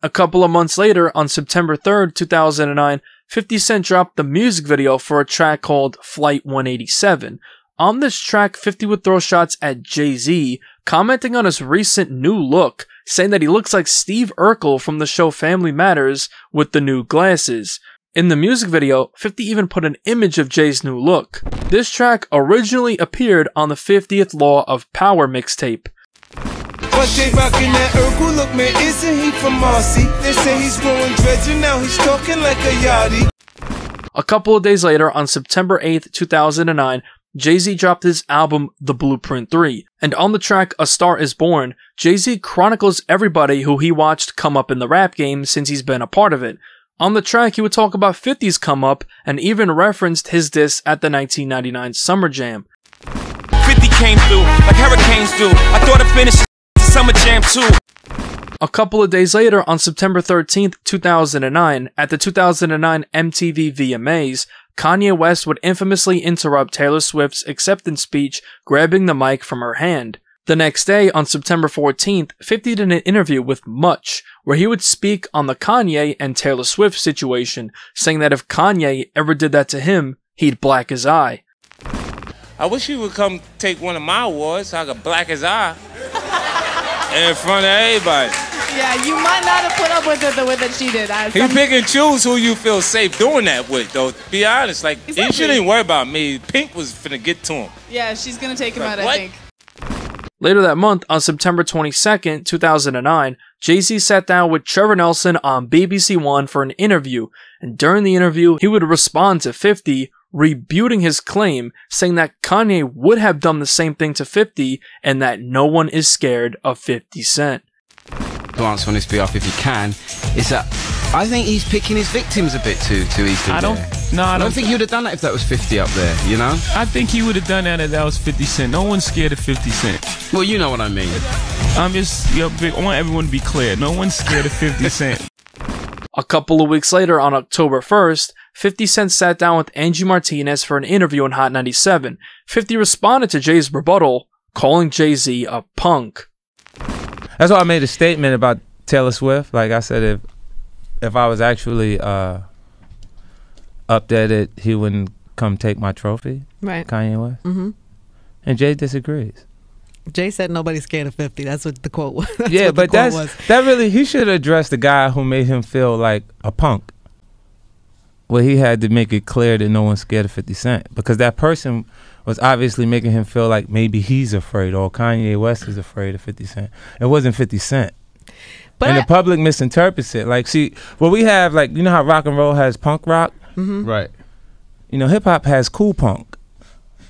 A couple of months later, on September 3rd, 2009, 50 Cent dropped the music video for a track called Flight 187. On this track, 50 would throw shots at Jay-Z, commenting on his recent new look, saying that he looks like Steve Urkel from the show Family Matters with the new glasses. In the music video, 50 even put an image of Jay's new look. This track originally appeared on the 50th Law of Power mixtape. But Jay rockin' that Urkel look, man, isn't he from Marcy? They say he's growing dreads and now he's talking like a yachty. A couple of days later, on September 8th, 2009, Jay-Z dropped his album The Blueprint 3, and on the track A Star Is Born, Jay-Z chronicles everybody who he watched come up in the rap game since he's been a part of it. On the track, he would talk about 50's come up and even referenced his diss at the 1999 Summer Jam. 50 came through like hurricanes do. I thought I finished the Summer Jam too. A couple of days later, on September 13th, 2009, at the 2009 MTV VMAs, Kanye West would infamously interrupt Taylor Swift's acceptance speech, grabbing the mic from her hand. The next day, on September 14th, 50 did an interview with Much, where he would speak on the Kanye and Taylor Swift situation, saying that if Kanye ever did that to him, he'd black his eye. I wish he would come take one of my awards so I could black his eye in front of everybody. Yeah, you might not have put up with it the way that she did. He pick and choose who you feel safe doing that with, though. To be honest, like, Exactly. you shouldn't worry about me. Pink was finna get to him. Yeah, she's gonna take him Like, out, I what? think. Later that month, on September 22nd, 2009, Jay-Z sat down with Trevor Nelson on BBC One for an interview, and during the interview, he would respond to 50, rebuting his claim, saying that Kanye would have done the same thing to 50, and that no one is scared of 50 Cent. To answer on his behalf, if you can, is that I think he's picking his victims a bit too easily. I don't think he would have done that if that was 50 up there, you know? I think he would have done that if that was 50 Cent. No one's scared of 50 Cent. Well, you know what I mean. I'm just, I want everyone to be clear. No one's scared of 50 Cent. A couple of weeks later, on October 1st, 50 Cent sat down with Angie Martinez for an interview on Hot 97. 50 responded to Jay's rebuttal, calling Jay-Z a punk. That's why I made a statement about Taylor Swift. Like I said, if I was actually up there, he wouldn't come take my trophy. Right. Kanye West. Mm-hmm. And Jay disagrees. Jay said nobody's scared of 50. That's what the quote was. Yeah, but that really, he should address the guy who made him feel like a punk. Well, he had to make it clear that no one's scared of 50 Cent, because that person was obviously making him feel like maybe he's afraid or Kanye West is afraid of 50 Cent. It wasn't 50 Cent. But and the public misinterprets it. Like, see, well, we have, like, you know how rock and roll has punk rock? Mm-hmm. Right. You know, hip-hop has cool punk.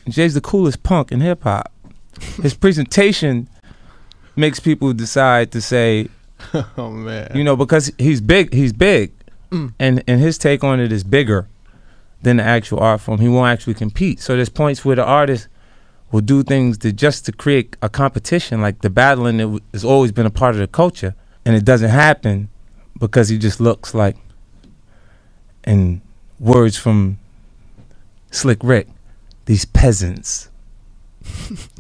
Jay's the coolest punk in hip-hop. His presentation makes people decide to say, oh, man. you know, because he's big. And his take on it is bigger than the actual art form. He won't actually compete. So there's points where the artist will do things just to create a competition, like the battling that has always been a part of the culture, and it doesn't happen because he just looks like, in words from Slick Rick, these peasants.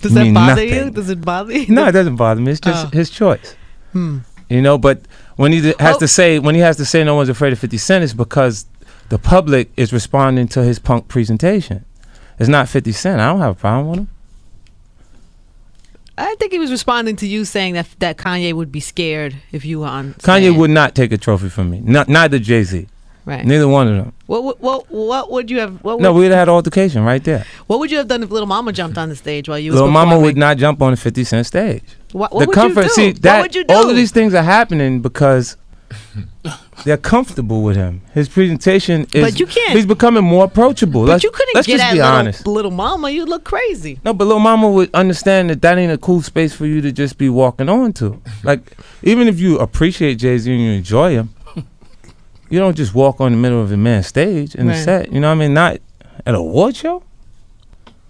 Does that bother you? Does it bother you? No, it doesn't bother me. It's just his choice. You know, but when he has to say no one's afraid of 50 Cent, it's because the public is responding to his punk presentation. It's not 50 Cent. I don't have a problem with him. I think he was responding to you saying that Kanye would be scared if you were on. Kanye would not take a trophy from me. Neither Jay-Z. Right. Neither one of them. What would you have? No, we'd have had altercation right there. What would you have done if Little Mama jumped on the stage while you? Little Mama would not jump on the 50 Cent stage. What would you do? What would you do? All of these things are happening because they're comfortable with him. His presentation is. But you can't. He's becoming more approachable. But you couldn't let's get just be honest. Little Mama. You look crazy. No, but Little Mama would understand that ain't a cool space for you to just be walking on to. Like, even if you appreciate Jay-Z and you enjoy him, you don't just walk on the middle of a man's stage in the set. You know what I mean? Not at a award show.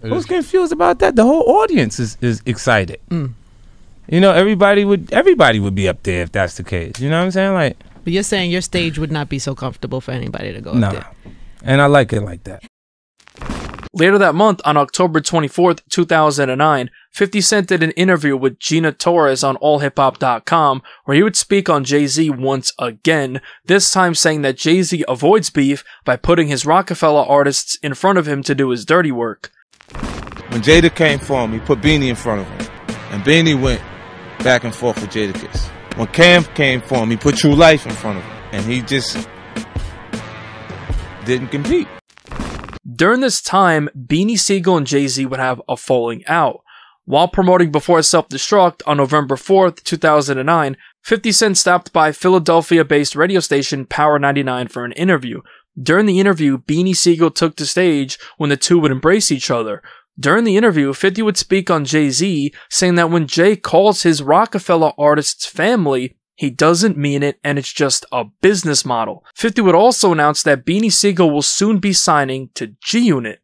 Who's confused about that? The whole audience is excited. You know, everybody would be up there if that's the case. You know what I'm saying? Like, but you're saying your stage would not be so comfortable for anybody to go up there. And I like it like that. Later that month, on October 24th, 2009, 50 Cent did an interview with Gina Torres on allhiphop.com where he would speak on Jay-Z once again, this time saying that Jay-Z avoids beef by putting his Rockefeller artists in front of him to do his dirty work. When Jada came for him, he put Beanie in front of him, and Beanie went back and forth with Jadakiss. When Cam came for him, he put True Life in front of him, and he just didn't compete. During this time, Beanie Sigel and Jay-Z would have a falling out. While promoting Before Self-Destruct on November 4th, 2009, 50 Cent stopped by Philadelphia-based radio station Power 99 for an interview. During the interview, Beanie Sigel took the stage when the two would embrace each other. During the interview, 50 would speak on Jay-Z, saying that when Jay calls his Rockefeller artists family, he doesn't mean it and it's just a business model. 50 would also announce that Beanie Sigel will soon be signing to G-Unit.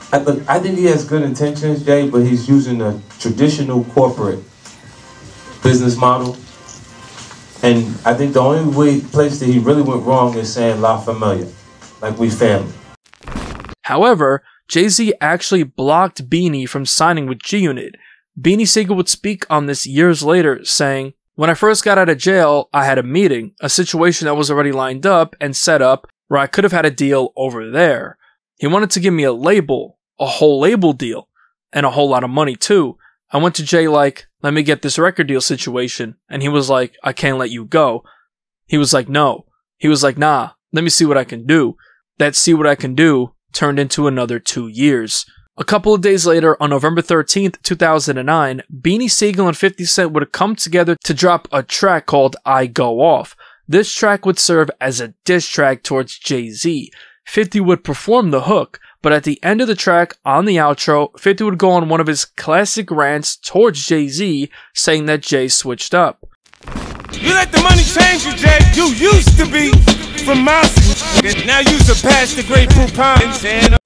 I think he has good intentions, Jay, but he's using a traditional corporate business model. And I think the only place that he really went wrong is saying La Familia, like we family. However, Jay-Z actually blocked Beanie from signing with G-Unit. Beanie Sigel would speak on this years later, saying, "When I first got out of jail, I had a meeting, a situation that was already lined up and set up where I could have had a deal over there. He wanted to give me a label, a whole label deal, and a whole lot of money too. I went to Jay like, let me get this record deal situation, and he was like, I can't let you go. He was like, no. He was like, nah, let me see what I can do. That see what I can do turned into another 2 years. A couple of days later, on November 13th, 2009, Beanie Sigel and 50 Cent would come together to drop a track called I Go Off. This track would serve as a diss track towards Jay-Z. 50 would perform the hook, but at the end of the track, on the outro, 50 would go on one of his classic rants towards Jay-Z, saying that Jay switched up. You let the money change you, Jay. You used to be from mouse, now you surpass the great Poupon.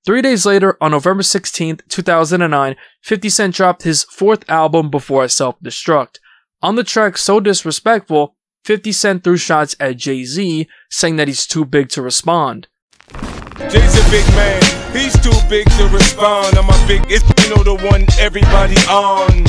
3 days later, on November 16th, 2009, 50 Cent dropped his fourth album, Before I Self-Destruct. On the track So Disrespectful, 50 Cent threw shots at Jay-Z, saying that he's too big to respond. Jay's a big man, he's too big to respond. I'm a big, you know, the one everybody on.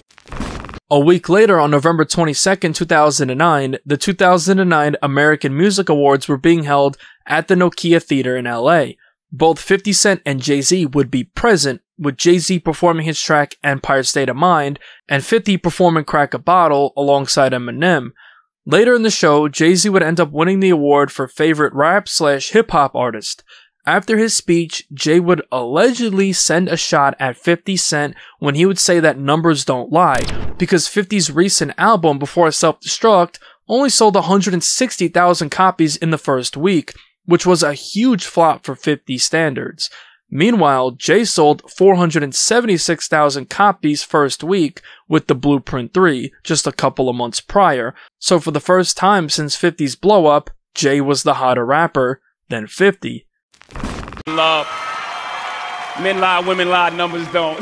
A week later, on November 22nd, 2009, the 2009 American Music Awards were being held at the Nokia Theater in LA. Both 50 Cent and Jay-Z would be present, with Jay-Z performing his track Empire State of Mind, and 50 performing Crack a Bottle alongside Eminem. Later in the show, Jay-Z would end up winning the award for favorite rap/hip-hop artist. After his speech, Jay would allegedly send a shot at 50 Cent when he would say that numbers don't lie, because 50's recent album, Before I Self-Destruct, only sold 160,000 copies in the first week, which was a huge flop for 50 standards. Meanwhile, Jay sold 476,000 copies first week with the Blueprint 3, just a couple of months prior. So for the first time since 50's blow up, Jay was the hotter rapper than 50. Love. Men lie, women lie, numbers don't.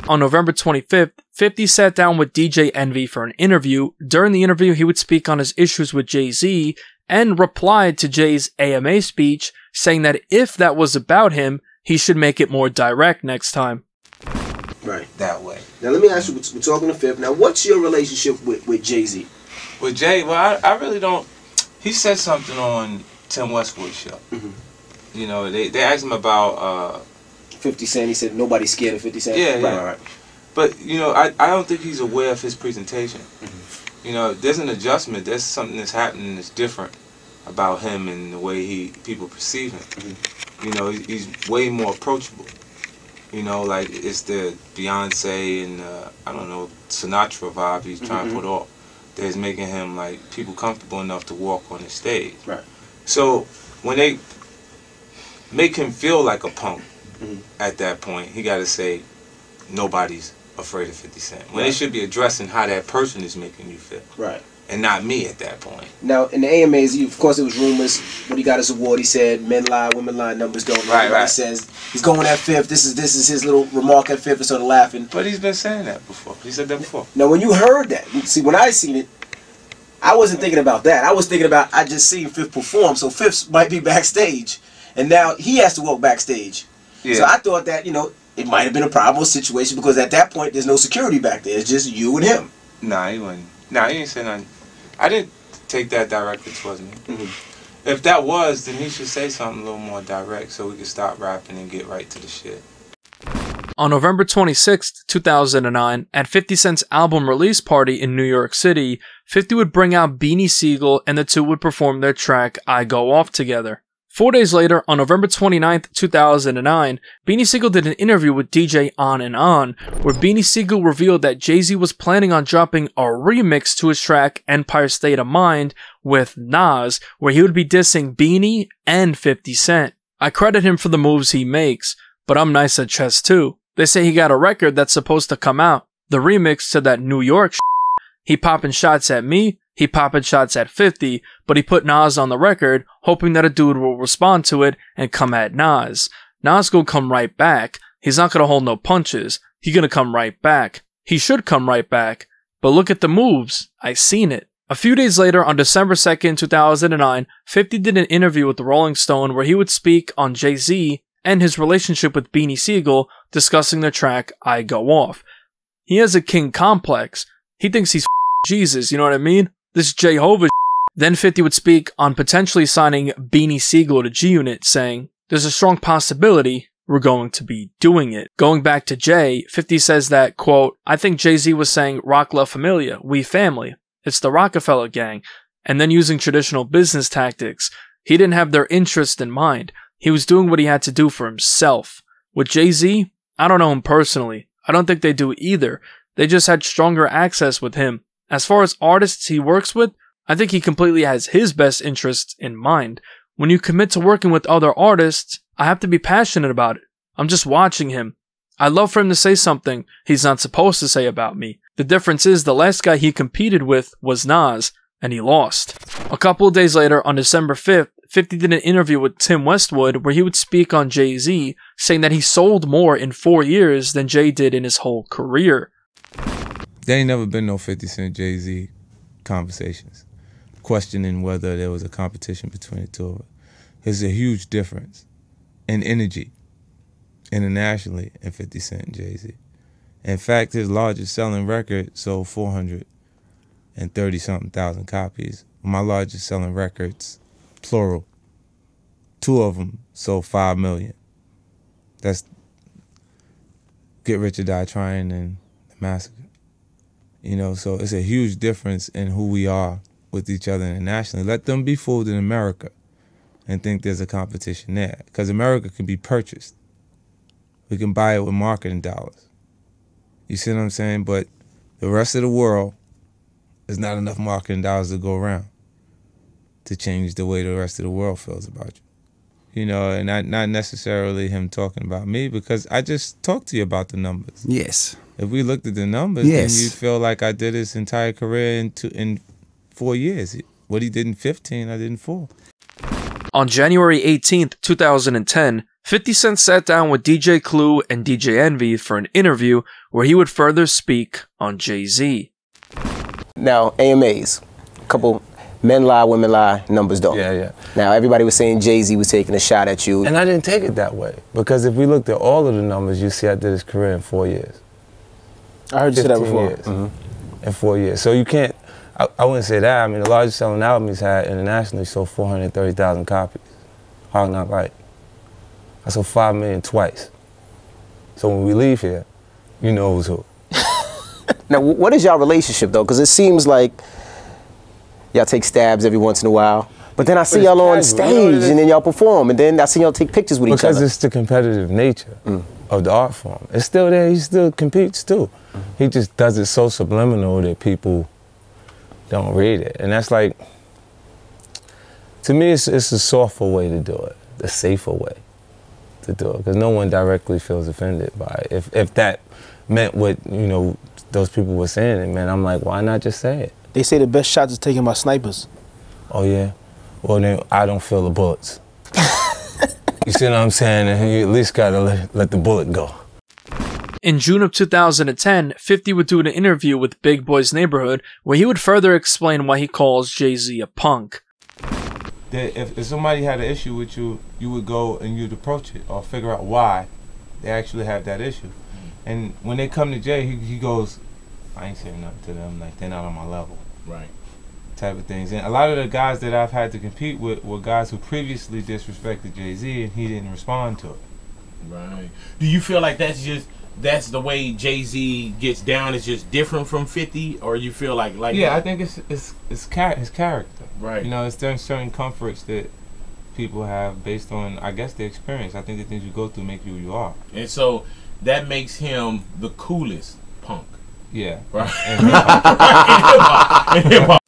On November 25th, 50 sat down with DJ Envy for an interview. During the interview, he would speak on his issues with Jay-Z and replied to Jay's AMA speech saying that if that was about him, he should make it more direct next time. Right. That way. Now let me ask you, we're talking to Fifth. Now what's your relationship with Jay-Z? With Jay, well, I really don't. He said something on Tim Westwood's show. You know, they asked him about 50 Cent. He said nobody's scared of 50 Cent. Yeah, Right. But you know, I don't think he's aware of his presentation. You know, there's an adjustment. There's something that's happening that's different about him and the way people perceive him. You know, he's way more approachable. You know, like it's the Beyonce and I don't know, Sinatra vibe he's trying to put off. That's making him like people comfortable enough to walk on the stage. Right. So when they make him feel like a punk at that point, he got to say nobody's afraid of 50 Cent. When they should be addressing how that person is making you feel. Right. And not me at that point. Now, in the AMAs, of course, it was rumors. When he got his award, he said, men lie, women lie, numbers don't lie. Right. He says, he's going at Fifth. This is his little remark at Fifth and sort of laughing. But he's been saying that before. He said that before. Now, when you heard that, see, when I seen it, I wasn't thinking about that. I was thinking about, I just seen Fifth perform, so Fifth might be backstage. And now he has to walk backstage. Yeah. So I thought that, you know, it might have been a problem situation because at that point, there's no security back there. It's just you and him. Nah, he wasn't. Nah, he ain't saying nothing. I didn't take that directly towards me. If that was, then he should say something a little more direct so we could stop rapping and get right to the shit. On November 26, 2009, at 50 Cent's album release party in New York City, 50 would bring out Beanie Sigel and the two would perform their track I Go Off together. 4 days later, on November 29, 2009, Beanie Sigel did an interview with DJ On and On, where Beanie Sigel revealed that Jay-Z was planning on dropping a remix to his track Empire State of Mind with Nas, where he would be dissing Beanie and 50 Cent. I credit him for the moves he makes, but I'm nice at chess too. They say he got a record that's supposed to come out, the remix to that New York shit. He popping shots at me, he popping shots at 50, but he put Nas on the record, hoping that a dude will respond to it and come at Nas. Nas gonna come right back. He's not gonna hold no punches. He gonna come right back. He should come right back. But look at the moves. I seen it. A few days later, on December 2nd, 2009, 50 did an interview with the Rolling Stone where he would speak on Jay-Z and his relationship with Beanie Sigel, discussing the track I Go Off. He has a king complex. He thinks he's Jesus, you know what I mean? This Jehovah. Then 50 would speak on potentially signing Beanie Sigel to G-Unit, saying, there's a strong possibility we're going to be doing it. Going back to Jay, 50 says that, quote, I think Jay-Z was saying Rock La Familia, we family. It's the Rockefeller gang. And then using traditional business tactics. He didn't have their interest in mind. He was doing what he had to do for himself. With Jay-Z, I don't know him personally. I don't think they do either. They just had stronger access with him. As far as artists he works with, I think he completely has his best interests in mind. When you commit to working with other artists, I have to be passionate about it. I'm just watching him. I'd love for him to say something he's not supposed to say about me. The difference is the last guy he competed with was Nas, and he lost. A couple of days later, on December 5th, 50 did an interview with Tim Westwood where he would speak on Jay-Z, saying that he sold more in 4 years than Jay did in his whole career. There ain't never been no 50 Cent Jay-Z conversations, questioning whether there was a competition between the two of them. There's a huge difference in energy internationally in 50 Cent and Jay-Z. In fact, his largest selling record sold 430-something thousand copies. My largest selling records, plural, 2 of them sold 5 million. That's Get Rich or Die Trying and The Massacre. You know, so it's a huge difference in who we are with each other internationally. Let them be fooled in America and think there's a competition there. Because America can be purchased. We can buy it with marketing dollars. You see what I'm saying? But the rest of the world, there's not enough marketing dollars to go around to change the way the rest of the world feels about you. You know, and not necessarily him talking about me, because I just talked to you about the numbers. Yes. If we looked at the numbers, then you'd feel like I did his entire career in 4 years. What he did in 15, I did in 4. On January 18th, 2010, 50 Cent sat down with DJ Clue and DJ Envy for an interview where he would further speak on Jay-Z. Now, AMAs, a couple Men lie, women lie, numbers don't. Yeah. Now, everybody was saying Jay-Z was taking a shot at you. And I didn't take it that way. Because if we looked at all of the numbers, you see I did his career in 4 years. I heard you say that before. Years. In 4 years. So you can't, I wouldn't say that. I mean, the largest selling album he's had internationally sold 430,000 copies. Hard Knock Life. I sold 5 million twice. So when we leave here, you know who's who. Now, what is y'all relationship, though? Because it seems like y'all take stabs every once in a while. But then I see y'all on stage, and then y'all perform, and then I see y'all take pictures with each other. Because it's the competitive nature of the art form. It's still there. He still competes, too. He just does it so subliminal that people don't read it. And that's like, to me, it's a softer way to do it, the safer way to do it, because no one directly feels offended by it. If that meant what, you know, those people were saying it, man, I'm like, why not just say it? They say the best shots is taken by snipers. Oh, yeah? Well, then I don't feel the bullets. You see what I'm saying? And you at least gotta let the bullet go. In June of 2010, 50 would do an interview with Big Boy's Neighborhood where he would further explain why he calls Jay-Z a punk. If somebody had an issue with you, you would go and you'd approach it or figure out why they actually have that issue. And when they come to Jay, he goes, I ain't saying nothing to them, like they're not on my level. Right. Type of things. And a lot of the guys that I've had to compete with were guys who previously disrespected Jay-Z and he didn't respond to it. Right. Do you feel like that's the way Jay-Z gets down is just different from 50, or you feel like yeah, I think it's his character. Right. You know, it's certain comforts that people have based on, I guess, their experience. I think the things you go through make you who you are. And so that makes him the coolest punk. Yeah. Right. In hip-hop.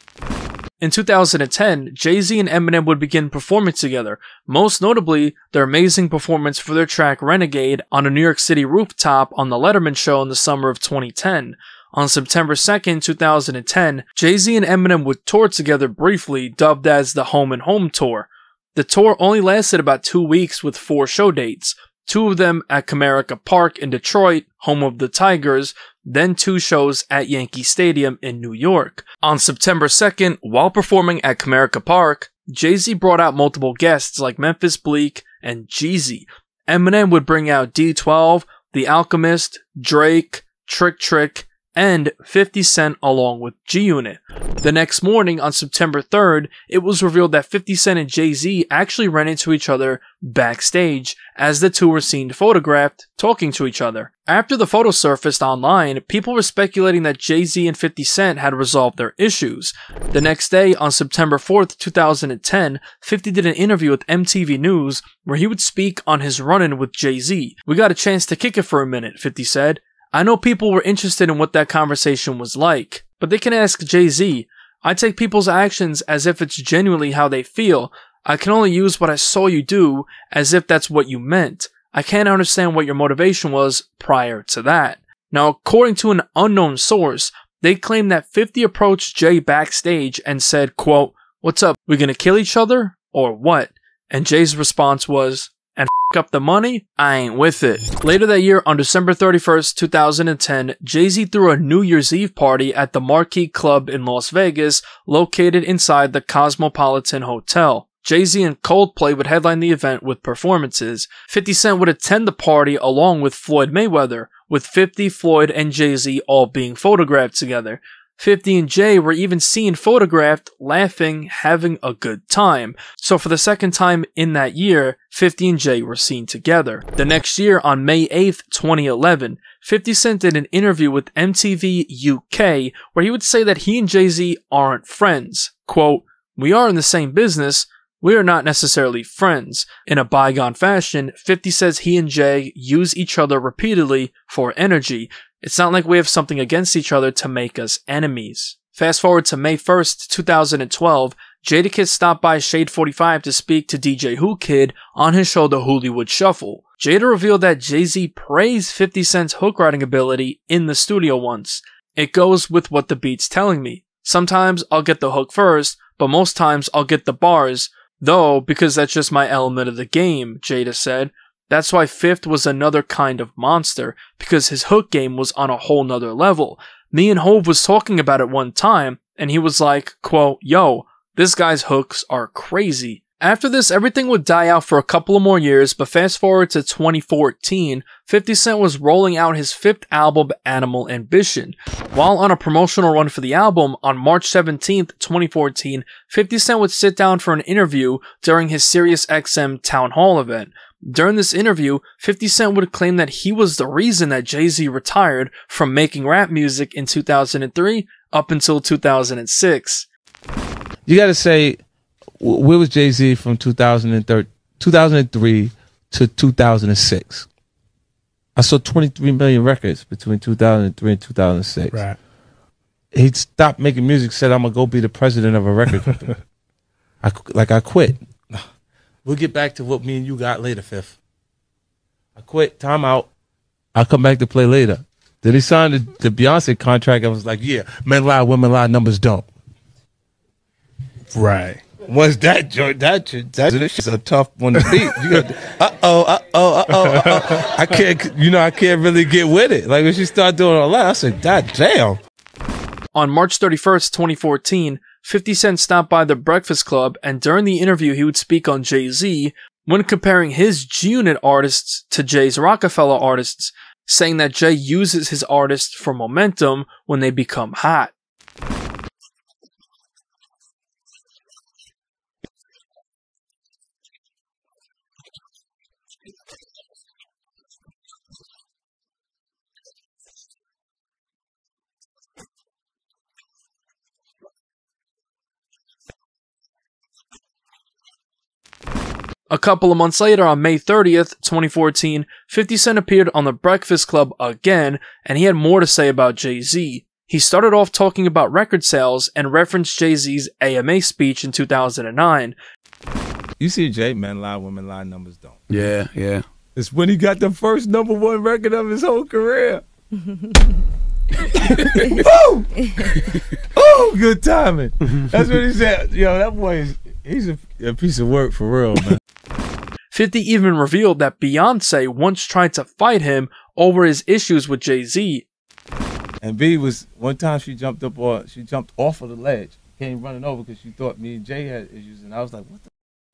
In 2010, Jay-Z and Eminem would begin performing together, most notably their amazing performance for their track Renegade on a New York City rooftop on The Letterman Show in the summer of 2010. On September 2nd, 2010, Jay-Z and Eminem would tour together briefly, dubbed as the Home and Home Tour. The tour only lasted about 2 weeks with 4 show dates, 2 of them at Comerica Park in Detroit, home of the Tigers, then 2 shows at Yankee Stadium in New York. On September 2nd, while performing at Comerica Park, Jay-Z brought out multiple guests like Memphis Bleek and Jeezy. Eminem would bring out D12, The Alchemist, Drake, Trick, and 50 Cent along with G-Unit. The next morning, on September 3rd, it was revealed that 50 Cent and Jay-Z actually ran into each other backstage, as the two were seen photographed talking to each other. After the photo surfaced online, people were speculating that Jay-Z and 50 Cent had resolved their issues. The next day, on September 4th, 2010, 50 did an interview with MTV News where he would speak on his run-in with Jay-Z. "We got a chance to kick it for a minute," 50 said. "I know people were interested in what that conversation was like, but they can ask Jay-Z. I take people's actions as if it's genuinely how they feel. I can only use what I saw you do as if that's what you meant. I can't understand what your motivation was prior to that." Now, according to an unknown source, they claim that 50 approached Jay backstage and said, quote, "What's up, we gonna kill each other? Or what?" And Jay's response was, "And f*** up the money? I ain't with it." Later that year, on December 31st, 2010, Jay-Z threw a New Year's Eve party at the Marquee Club in Las Vegas, located inside the Cosmopolitan Hotel. Jay-Z and Coldplay would headline the event with performances. 50 Cent would attend the party along with Floyd Mayweather, with 50, Floyd, and Jay-Z all being photographed together. 50 and Jay were even seen photographed, laughing, having a good time. So for the second time in that year, 50 and Jay were seen together. The next year, on May 8th, 2011, 50 Cent did an interview with MTV UK where he would say that he and Jay-Z aren't friends. Quote, "We are in the same business. We are not necessarily friends." In a bygone fashion, 50 says he and Jay use each other repeatedly for energy. "It's not like we have something against each other to make us enemies." Fast forward to May 1st, 2012, Jadakiss stopped by Shade 45 to speak to DJ Who Kid on his show The Hollywood Shuffle. Jada revealed that Jay-Z praised 50 Cent's hook writing ability in the studio once. "It goes with what the beat's telling me. Sometimes I'll get the hook first, but most times I'll get the bars. Though, because that's just my element of the game," Jada said. "That's why Fifth was another kind of monster, because his hook game was on a whole nother level. Me and Hove was talking about it one time, and he was like, quote, 'Yo, This guy's hooks are crazy. After this, everything would die out for a couple of more years, but fast forward to 2014, 50 Cent was rolling out his 5th album, Animal Ambition. While on a promotional run for the album, on March 17th, 2014, 50 Cent would sit down for an interview during his SiriusXM Town Hall event. During this interview, 50 Cent would claim that he was the reason that Jay-Z retired from making rap music in 2003 up until 2006. You gotta say, where was Jay-Z from 2003 to 2006? I saw 23 million records between 2003 and 2006. Right. He stopped making music, said, I'm going to go be the president of a record company. I quit. We'll get back to what me and you got later, Fifth. I quit, time out. I'll come back to play later. Then he signed the Beyonce contract. I was like, yeah, men lie, women lie, numbers don't. Right. Was that joint? That shit's a tough one to beat. You got, I can't really get with it. Like when she started doing all that, I said, God damn. On March 31st, 2014, 50 Cent stopped by the Breakfast Club, and during the interview, he would speak on Jay-Z when comparing his G-Unit artists to Jay's Rockefeller artists, saying that Jay uses his artists for momentum when they become hot. A couple of months later, on May 30th, 2014, 50 Cent appeared on The Breakfast Club again, and he had more to say about Jay-Z. He started off talking about record sales and referenced Jay-Z's AMA speech in 2009. You see Jay, men lie, women lie, numbers don't. Yeah, yeah. It's when he got the first #1 record of his whole career. Oh! Oh, good timing. That's what he said. Yo, that boy, he's a piece of work for real, man. 50 even revealed that Beyonce once tried to fight him over his issues with Jay-Z. And B was, one time she jumped off of the ledge, came running over because she thought me and Jay had issues, and I was like, what the?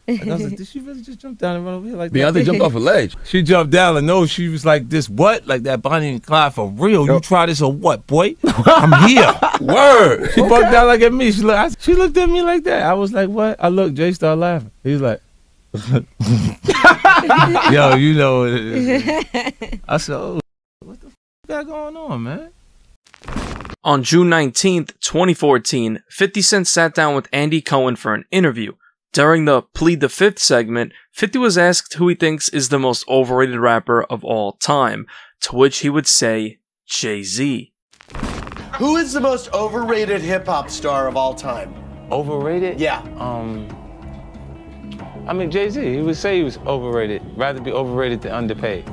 And I was like, did she really just jump down and run over here like that? Beyonce jumped off a ledge. She jumped down and no, she was like, this what? Like that Bonnie and Clyde for real? You try this or what, boy? I'm here. Word. She bucked down like at me. She looked at me like that. I was like, what? I looked, Jay started laughing. He was like, yo, you know what it is. I said, oh, what the f got going on, man? On June 19th, 2014, 50 Cent sat down with Andy Cohen for an interview. During the Plead the Fifth segment, 50 was asked who he thinks is the most overrated rapper of all time, to which he would say Jay-Z. Who is the most overrated hip-hop star of all time? Overrated? Yeah. I mean, Jay-Z, he would say he was overrated. Rather be overrated than underpaid.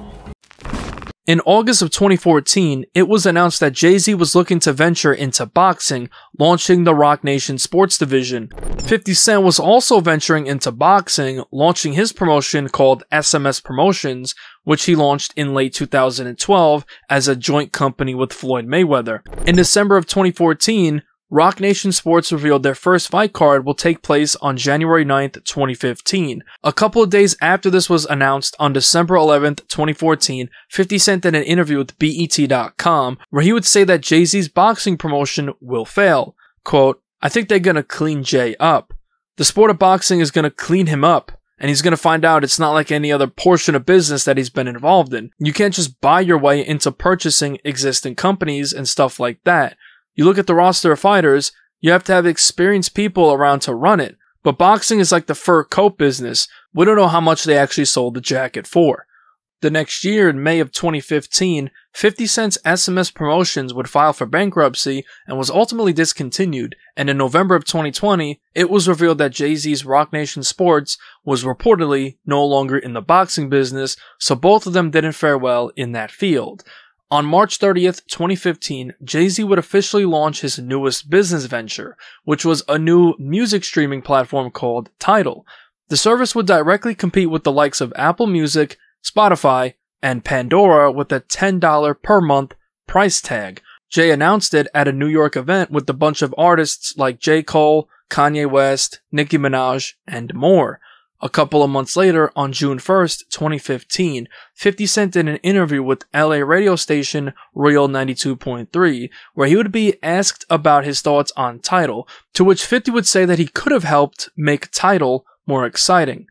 In August of 2014, it was announced that Jay-Z was looking to venture into boxing, launching the Roc Nation Sports Division. 50 Cent was also venturing into boxing, launching his promotion called SMS Promotions, which he launched in late 2012 as a joint company with Floyd Mayweather. In December of 2014, Roc Nation Sports revealed their first fight card will take place on January 9th, 2015. A couple of days after this was announced, on December 11th, 2014, 50 Cent did an interview with BET.com where he would say that Jay-Z's boxing promotion will fail. Quote, I think they're gonna clean Jay up. The sport of boxing is gonna clean him up, and he's gonna find out it's not like any other portion of business that he's been involved in. You can't just buy your way into purchasing existing companies and stuff like that. You look at the roster of fighters, you have to have experienced people around to run it. But boxing is like the fur coat business. We don't know how much they actually sold the jacket for. The next year, in May of 2015, 50 Cent's SMS Promotions would file for bankruptcy and was ultimately discontinued. And in November of 2020, it was revealed that Jay-Z's Roc Nation Sports was reportedly no longer in the boxing business, so both of them didn't fare well in that field. On March 30th, 2015, Jay-Z would officially launch his newest business venture, which was a new music streaming platform called Tidal. The service would directly compete with the likes of Apple Music, Spotify, and Pandora with a $10 per month price tag. Jay announced it at a New York event with a bunch of artists like J. Cole, Kanye West, Nicki Minaj, and more. A couple of months later, on June 1st, 2015, 50 Cent did an interview with LA radio station Real 92.3, where he would be asked about his thoughts on Tidal, to which 50 would say that he could have helped make Tidal more exciting.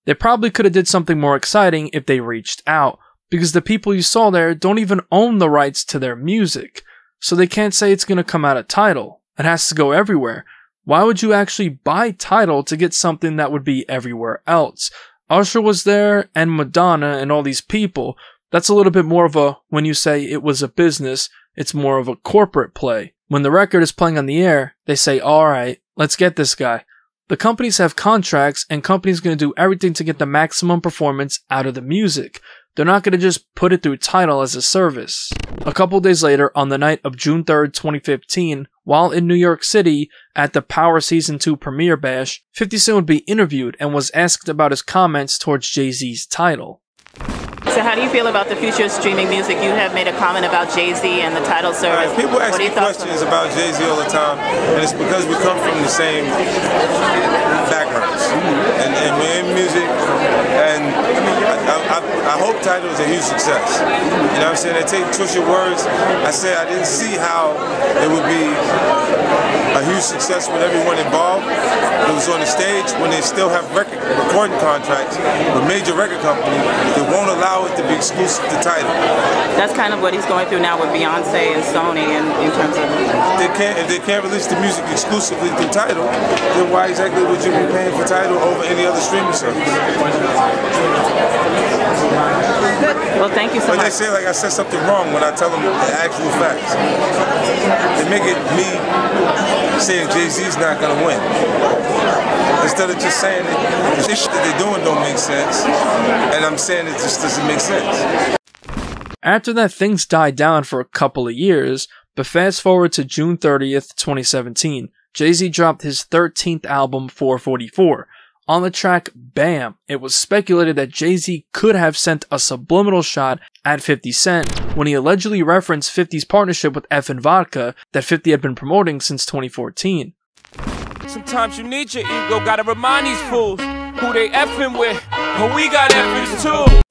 They probably could have did something more exciting if they reached out, because the people you saw there don't even own the rights to their music, so they can't say it's going to come out of Tidal. It has to go everywhere. Why would you actually buy Tidal to get something that would be everywhere else? Usher was there, and Madonna, and all these people. That's a little bit more of a, when you say it was a business, it's more of a corporate play. When the record is playing on the air, they say, alright, let's get this guy. The companies have contracts, and companies are going to do everything to get the maximum performance out of the music. They're not going to just put it through Tidal as a service. A couple days later, on the night of June 3rd, 2015, while in New York City at the Power Season 2 premiere bash, 50 Cent would be interviewed and was asked about his comments towards Jay-Z's Tidal. So how do you feel about the future of streaming music? You have made a comment about Jay-Z and the Tidal service. People ask me questions about Jay-Z all the time, and it's because we come from the same backgrounds. And we're in music, and I hope Tidal is a huge success. You know what I'm saying? They twist your words. I said I didn't see how it would be a huge success with everyone involved. It was on the stage when they still have recording contracts with major record companies. They won't allow it to be exclusive to Tidal. That's kind of what he's going through now with Beyonce and Sony in terms of... If they can't release the music exclusively through Tidal, then why exactly would you be paying for Tidal over any other streaming service? Well, thank you so much. But they say like I said something wrong when I tell them the actual facts. They make it me saying Jay-Z's not going to win. Instead of just saying that the shit that they're doing don't make sense, and I'm saying it just doesn't make sense. After that, things died down for a couple of years, but fast forward to June 30th, 2017, Jay-Z dropped his 13th album, 444. On the track Bam, it was speculated that Jay-Z could have sent a subliminal shot at 50 Cent when he allegedly referenced 50's partnership with Effin' Vodka that 50 had been promoting since 2014. Sometimes you need your ego, gotta remind these fools who they effing with, but we got effings too.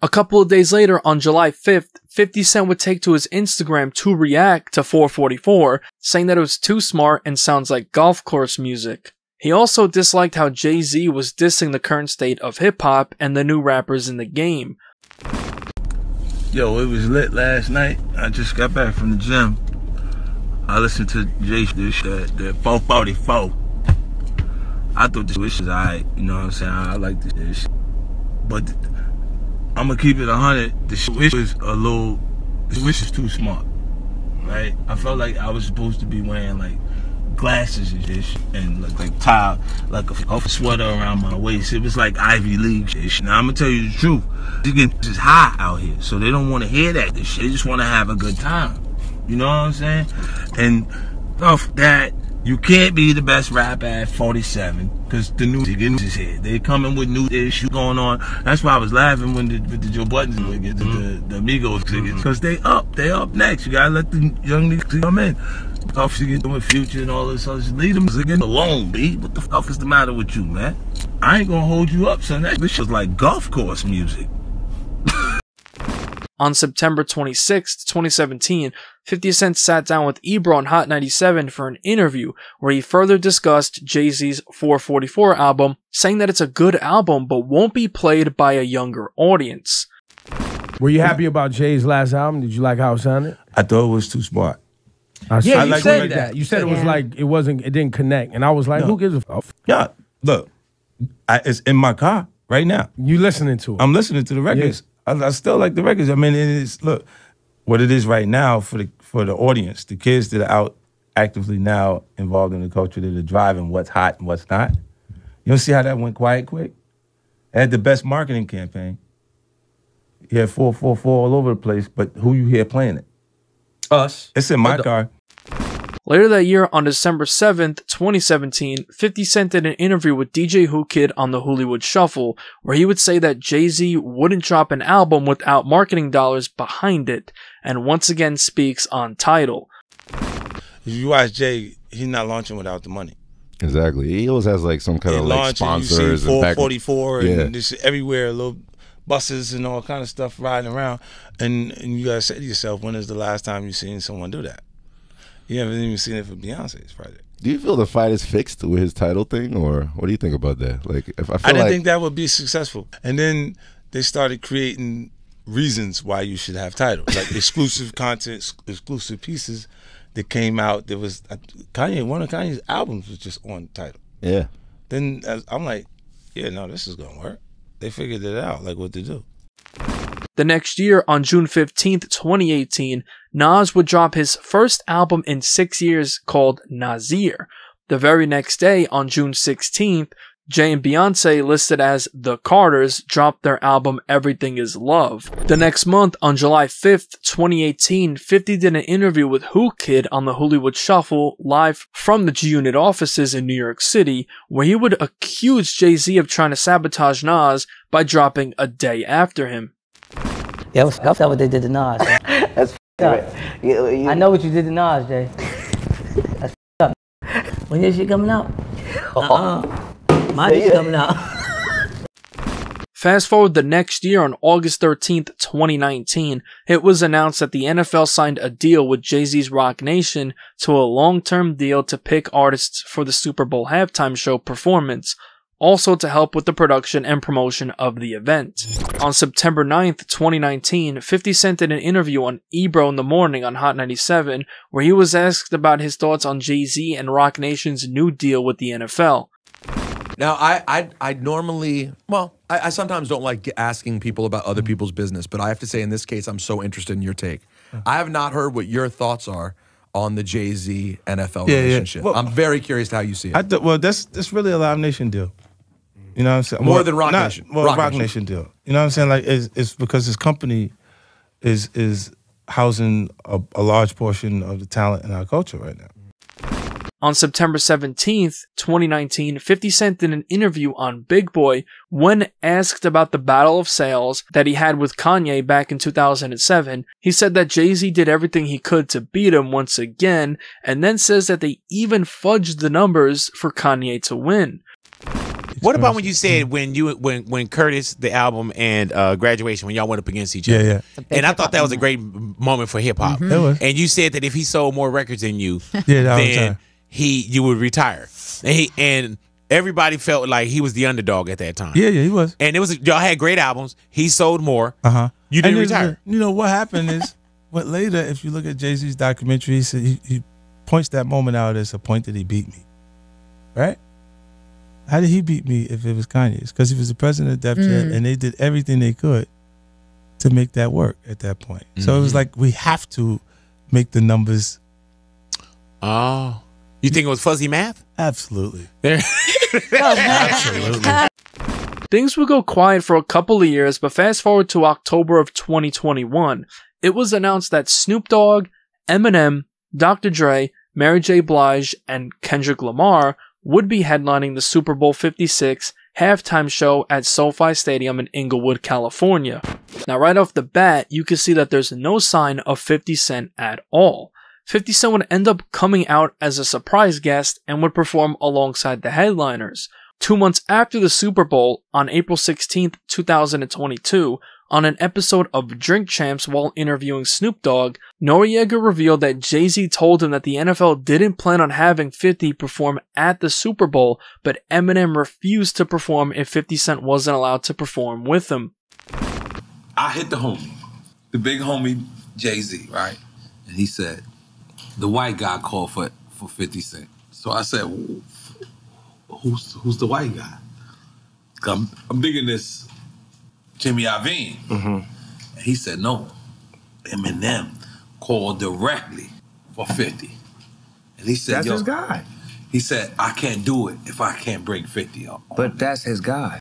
A couple of days later, on July 5th, 50 Cent would take to his Instagram to react to 444, saying that it was too smart and sounds like golf course music. He also disliked how Jay-Z was dissing the current state of hip-hop and the new rappers in the game. Yo, it was lit last night. I just got back from the gym. I listened to the 444. I thought this was alright, you know what I'm saying? I like this shit. But I'm gonna keep it 100. The shit was a little, the wish is too smart, right? I felt like I was supposed to be wearing like glasses and shit, and like tie like a sweater around my waist. It was like Ivy League shit. Now I'm gonna tell you the truth. This is hot out here, so they don't want to hear that. This shit. They just want to have a good time. You know what I'm saying? And off that, you can't be the best rapper at 47 because the new is here. They coming with new issues going on. That's why I was laughing when with the Joe Buttons niggas, the Amigos niggas, because they up next. You gotta let the young niggas come in. Off you doing Future and all this other shit. Leave them again alone, B. What the fuck is the matter with you, man? I ain't gonna hold you up, son. This shit's like golf course music. On September 26, 2017, 50 Cent sat down with Ebro on Hot 97 for an interview where he further discussed Jay-Z's 444 album, saying that it's a good album but won't be played by a younger audience. Were you happy about Jay's last album? Did you like how it sounded? I thought it was too smart. Yeah, you said that. You said it was like it didn't connect, and I was like, who gives a fuck? Yeah, look, it's in my car right now. You listening to it? I'm listening to the records. Yeah. I still like the records. I mean, it is, look, what it is right now for the audience, the kids that are out actively now involved in the culture that are driving what's hot and what's not. You don't see how that went quiet quick? It had the best marketing campaign. You had 444 all over the place, but who you hear playing it? Us. It's in my car. Later that year, on December 7th, 2017, 50 Cent did an interview with DJ Who Kid on the Hollywood Shuffle, where he would say that Jay-Z wouldn't drop an album without marketing dollars behind it, and once again speaks on Tidal. If you watch Jay, he's not launching without the money. Exactly. He always has like some kind of like sponsors and 444 and this everywhere, little buses and all kind of stuff riding around, and you gotta say to yourself, when is the last time you seen someone do that? You haven't even seen it for Beyonce's project. Do you feel the fight is fixed with his title thing, or what do you think about that? Like, if I didn't think that would be successful, and then they started creating reasons why you should have titles, like exclusive content, exclusive pieces that came out. There was one of Kanye's albums was just on the title. Yeah. Then I'm like, yeah, no, this is gonna work. They figured it out, like what to do. The next year, on June 15th, 2018, Nas would drop his first album in 6 years called Nasir. The very next day, on June 16th, Jay and Beyonce, listed as The Carters, dropped their album Everything Is Love. The next month, on July 5th, 2018, 50 did an interview with Who Kid on the Hollywood Shuffle live from the G-Unit offices in New York City, where he would accuse Jay-Z of trying to sabotage Nas by dropping a day after him. Yeah, that's what they did to Nas. That's up. I know what you did to Nas, Jay. That's up. When your shit coming out? My shit's coming out. Fast forward the next year, on August 13th, 2019, it was announced that the NFL signed a deal with Jay-Z's Roc Nation to a long-term deal to pick artists for the Super Bowl halftime show performance, also to help with the production and promotion of the event. On September 9th, 2019, 50 Cent did an interview on Ebro in the Morning on Hot 97, where he was asked about his thoughts on Jay-Z and Roc Nation's new deal with the NFL. Now, I normally, well, I sometimes don't like asking people about other people's business, but I have to say in this case, I'm so interested in your take. I have not heard what your thoughts are on the Jay-Z NFL relationship. Well, I'm very curious to how you see it. Well, that's really a Live Nation deal. You know what I'm saying? More than Roc Nation. Well, Roc Nation deal. You know what I'm saying? Like, it's because his company is housing a large portion of the talent in our culture right now. On September 17th, 2019, 50 Cent did an interview on Big Boy when asked about the battle of sales that he had with Kanye back in 2007. He said that Jay-Z did everything he could to beat him once again, and then says that they even fudged the numbers for Kanye to win. What about when you said when Curtis, the album, and Graduation, when y'all went up against each other? Yeah. And I thought that was a great moment for hip hop. It was. And you said that if he sold more records than you, then you would retire. And everybody felt like he was the underdog at that time. Yeah, he was. And y'all had great albums. He sold more. You didn't retire. You know what happened is, later, if you look at Jay-Z's documentary, he points that moment out as a point that he beat me, right? How did he beat me if it was Kanye? It's because he was the president of Def Jam, and they did everything they could to make that work at that point. So it was like, we have to make the numbers. Oh. You think it was fuzzy math? Absolutely. Absolutely. Things would go quiet for a couple of years, but fast forward to October of 2021. It was announced that Snoop Dogg, Eminem, Dr. Dre, Mary J. Blige, and Kendrick Lamar would be headlining the Super Bowl 56 halftime show at SoFi Stadium in Inglewood, California. Now, right off the bat, you can see that there's no sign of 50 Cent at all. 50 Cent would end up coming out as a surprise guest and would perform alongside the headliners. 2 months after the Super Bowl, on April 16th, 2022, on an episode of Drink Champs while interviewing Snoop Dogg, Noriega revealed that Jay-Z told him that the NFL didn't plan on having 50 perform at the Super Bowl, but Eminem refused to perform if 50 Cent wasn't allowed to perform with him. I hit the homie, the big homie Jay-Z, right? And he said, the white guy called for 50 Cent. So I said, who's the white guy? I'm digging this Jimmy Iovine. And he said, no, Eminem called directly for 50. And he said, that's his guy. He said, I can't do it if I can't bring 50 up. But that's his guy.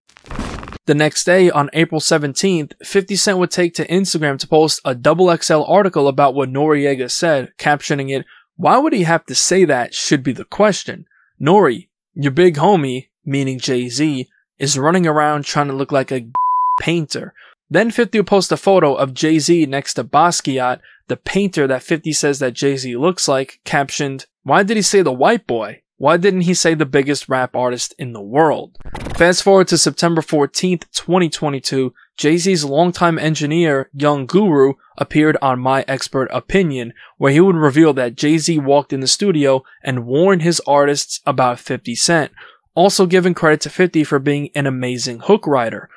The next day, on April 17th, 50 Cent would take to Instagram to post a XXL article about what Noriega said, captioning it, "Why would he have to say that should be the question. Nori, your big homie," meaning Jay-Z, "is running around trying to look like a painter." Then 50 would post a photo of Jay-Z next to Basquiat, the painter that 50 says that Jay-Z looks like, captioned, "Why did he say the white boy?" Why didn't he say the biggest rap artist in the world? Fast forward to September 14th, 2022, Jay-Z's longtime engineer, Young Guru, appeared on My Expert Opinion, where he would reveal that Jay-Z walked in the studio and warned his artists about 50 Cent, also giving credit to 50 for being an amazing hook writer.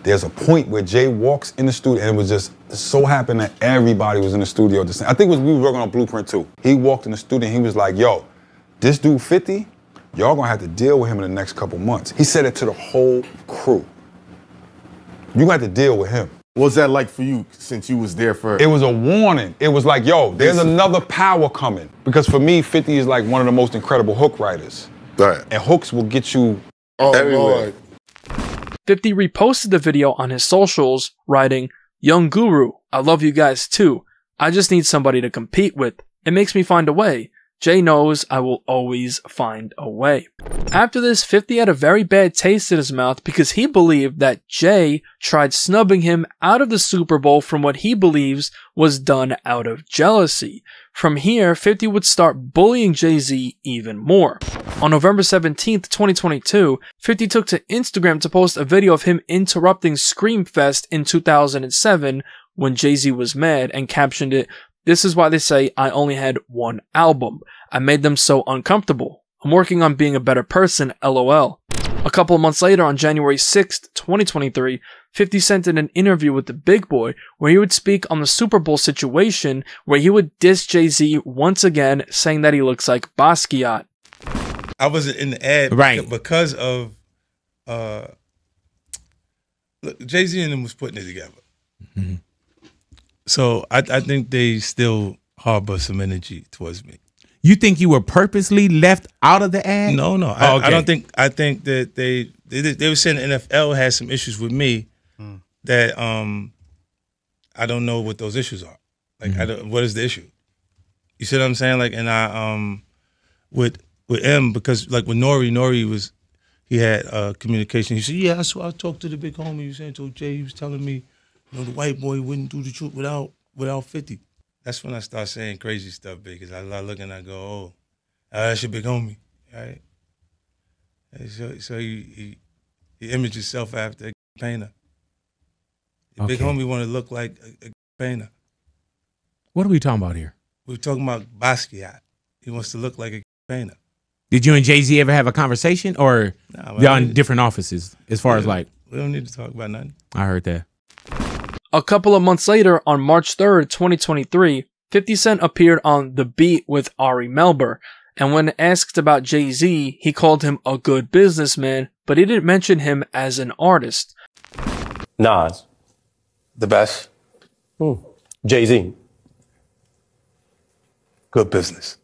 There's a point where Jay walks in the studio, and it was just so happened that everybody was in the studio at the same. I think it was we were working on Blueprint 2. He walked in the studio and he was like, yo, this dude 50, y'all gonna have to deal with him in the next couple months. He said it to the whole crew. You got to deal with him. What was that like for you since you was there for? It was a warning. It was like, yo, there's another power coming. Because for me, 50 is like one of the most incredible hook writers. Right. And hooks will get you everywhere. Lord. 50 reposted the video on his socials, writing, Young Guru, I love you guys too. I just need somebody to compete with. It makes me find a way. Jay knows I will always find a way. After this, 50 had a very bad taste in his mouth because he believed that Jay tried snubbing him out of the Super Bowl from what he believes was done out of jealousy. From here, 50 would start bullying Jay-Z even more. On November 17th, 2022, 50 took to Instagram to post a video of him interrupting Screamfest in 2007 when Jay-Z was mad and captioned it, "This is why they say I only had one album. I made them so uncomfortable. I'm working on being a better person, LOL." A couple of months later, on January 6th, 2023, 50 Cent did an interview with the Big Boy where he would speak on the Super Bowl situation where he would diss Jay-Z once again, saying that he looks like Basquiat. I wasn't in the ad because of look, Jay-Z and them was putting it together. Mm-hmm. So I think they still harbor some energy towards me. You think you were purposely left out of the ad? No. Okay. I don't think. I think that they were saying the NFL had some issues with me that I don't know what those issues are. Like what is the issue? You see what I'm saying? Like, and I with M, because like with Nori he had communication. He said, yeah, I talked to the big homie. He was saying to Jay, he was telling me, you know, the white boy wouldn't do the truth without 50. That's when I start saying crazy stuff, because I look and I go, oh, that's your big homie, right? And so he imaged himself after a painter. The big homie want to look like a painter. What are we talking about here? We're talking about Basquiat. He wants to look like a painter. Did you and Jay-Z ever have a conversation, or y'all in different offices as far as like? We don't need to talk about nothing. I heard that. A couple of months later, on March 3rd, 2023, 50 Cent appeared on The Beat with Ari Melber, and when asked about Jay-Z, he called him a good businessman, but he didn't mention him as an artist. Nas, the best. Jay-Z, good business.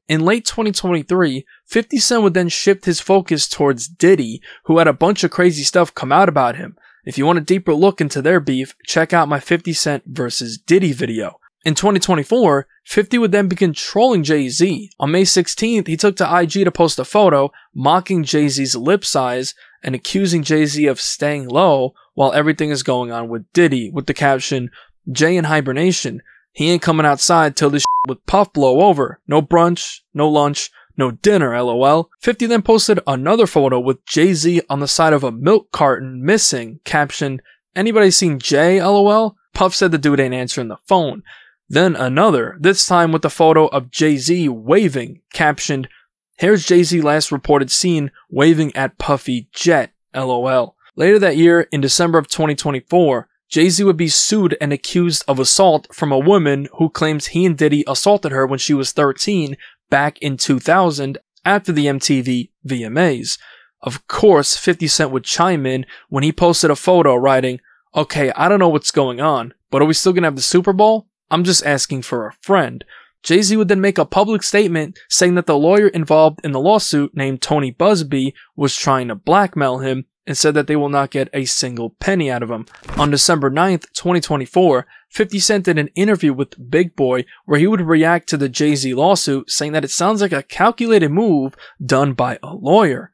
In late 2023, 50 Cent would then shift his focus towards Diddy, who had a bunch of crazy stuff come out about him. If you want a deeper look into their beef, check out my 50 Cent versus Diddy video. In 2024, 50 would then begin trolling Jay-Z. On May 16th, he took to IG to post a photo mocking Jay-Z's lip size and accusing Jay-Z of staying low while everything is going on with Diddy, with the caption, "Jay in hibernation. He ain't coming outside till this shit with Puff blow over. No brunch, no lunch, no dinner, LOL." 50 then posted another photo with Jay-Z on the side of a milk carton missing, captioned, "Anybody seen Jay, LOL?" Puff said the dude ain't answering the phone. Then another, this time with the photo of Jay-Z waving, captioned, "Here's Jay-Z last reported seen waving at Puffy Jet, LOL." Later that year, in December of 2024, Jay-Z would be sued and accused of assault from a woman who claims he and Diddy assaulted her when she was 13 back in 2000 after the MTV VMAs. Of course, 50 Cent would chime in when he posted a photo writing, "Okay, I don't know what's going on, but are we still gonna have the Super Bowl? I'm just asking for a friend." Jay-Z would then make a public statement saying that the lawyer involved in the lawsuit, named Tony Busby, was trying to blackmail him, and said that they will not get a single penny out of him. On December 9th, 2024, 50 Cent did an interview with Big Boy where he would react to the Jay-Z lawsuit, saying that it sounds like a calculated move done by a lawyer.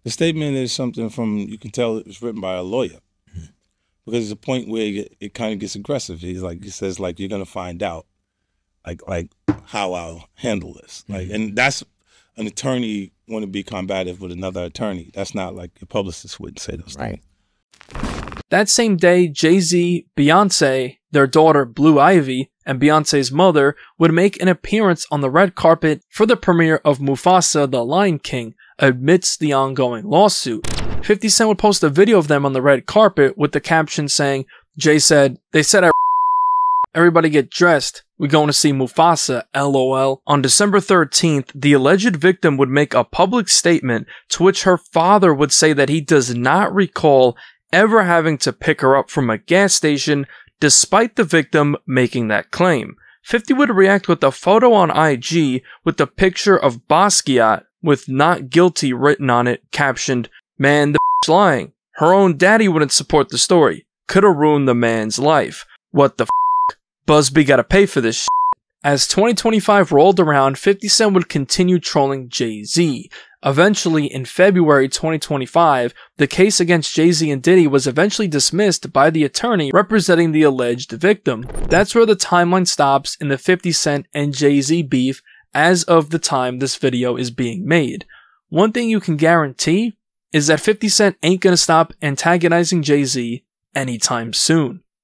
The statement is something you can tell it was written by a lawyer. Because there's a point where it kind of gets aggressive. He says, like, you're going to find out like how I'll handle this. Like, and that's an attorney want to be combative with another attorney. That's not like your publicist wouldn't say those things. That same day, Jay-Z, Beyonce, their daughter Blue Ivy, and Beyonce's mother would make an appearance on the red carpet for the premiere of Mufasa the Lion King amidst the ongoing lawsuit. 50 Cent would post a video of them on the red carpet with the caption saying, Jay said, "They said I everybody get dressed. We're going to see Mufasa, LOL." On December 13th, the alleged victim would make a public statement to which her father would say that he does not recall ever having to pick her up from a gas station, despite the victim making that claim. 50 would react with a photo on IG with the picture of Basquiat with "not guilty" written on it, captioned, "Man, the lying. Her own daddy wouldn't support the story. Coulda ruined the man's life. What the Busby gotta pay for this shit." As 2025 rolled around, 50 Cent would continue trolling Jay-Z. Eventually, in February 2025, the case against Jay-Z and Diddy was eventually dismissed by the attorney representing the alleged victim. That's where the timeline stops in the 50 Cent and Jay-Z beef as of the time this video is being made. One thing you can guarantee is that 50 Cent ain't gonna stop antagonizing Jay-Z anytime soon.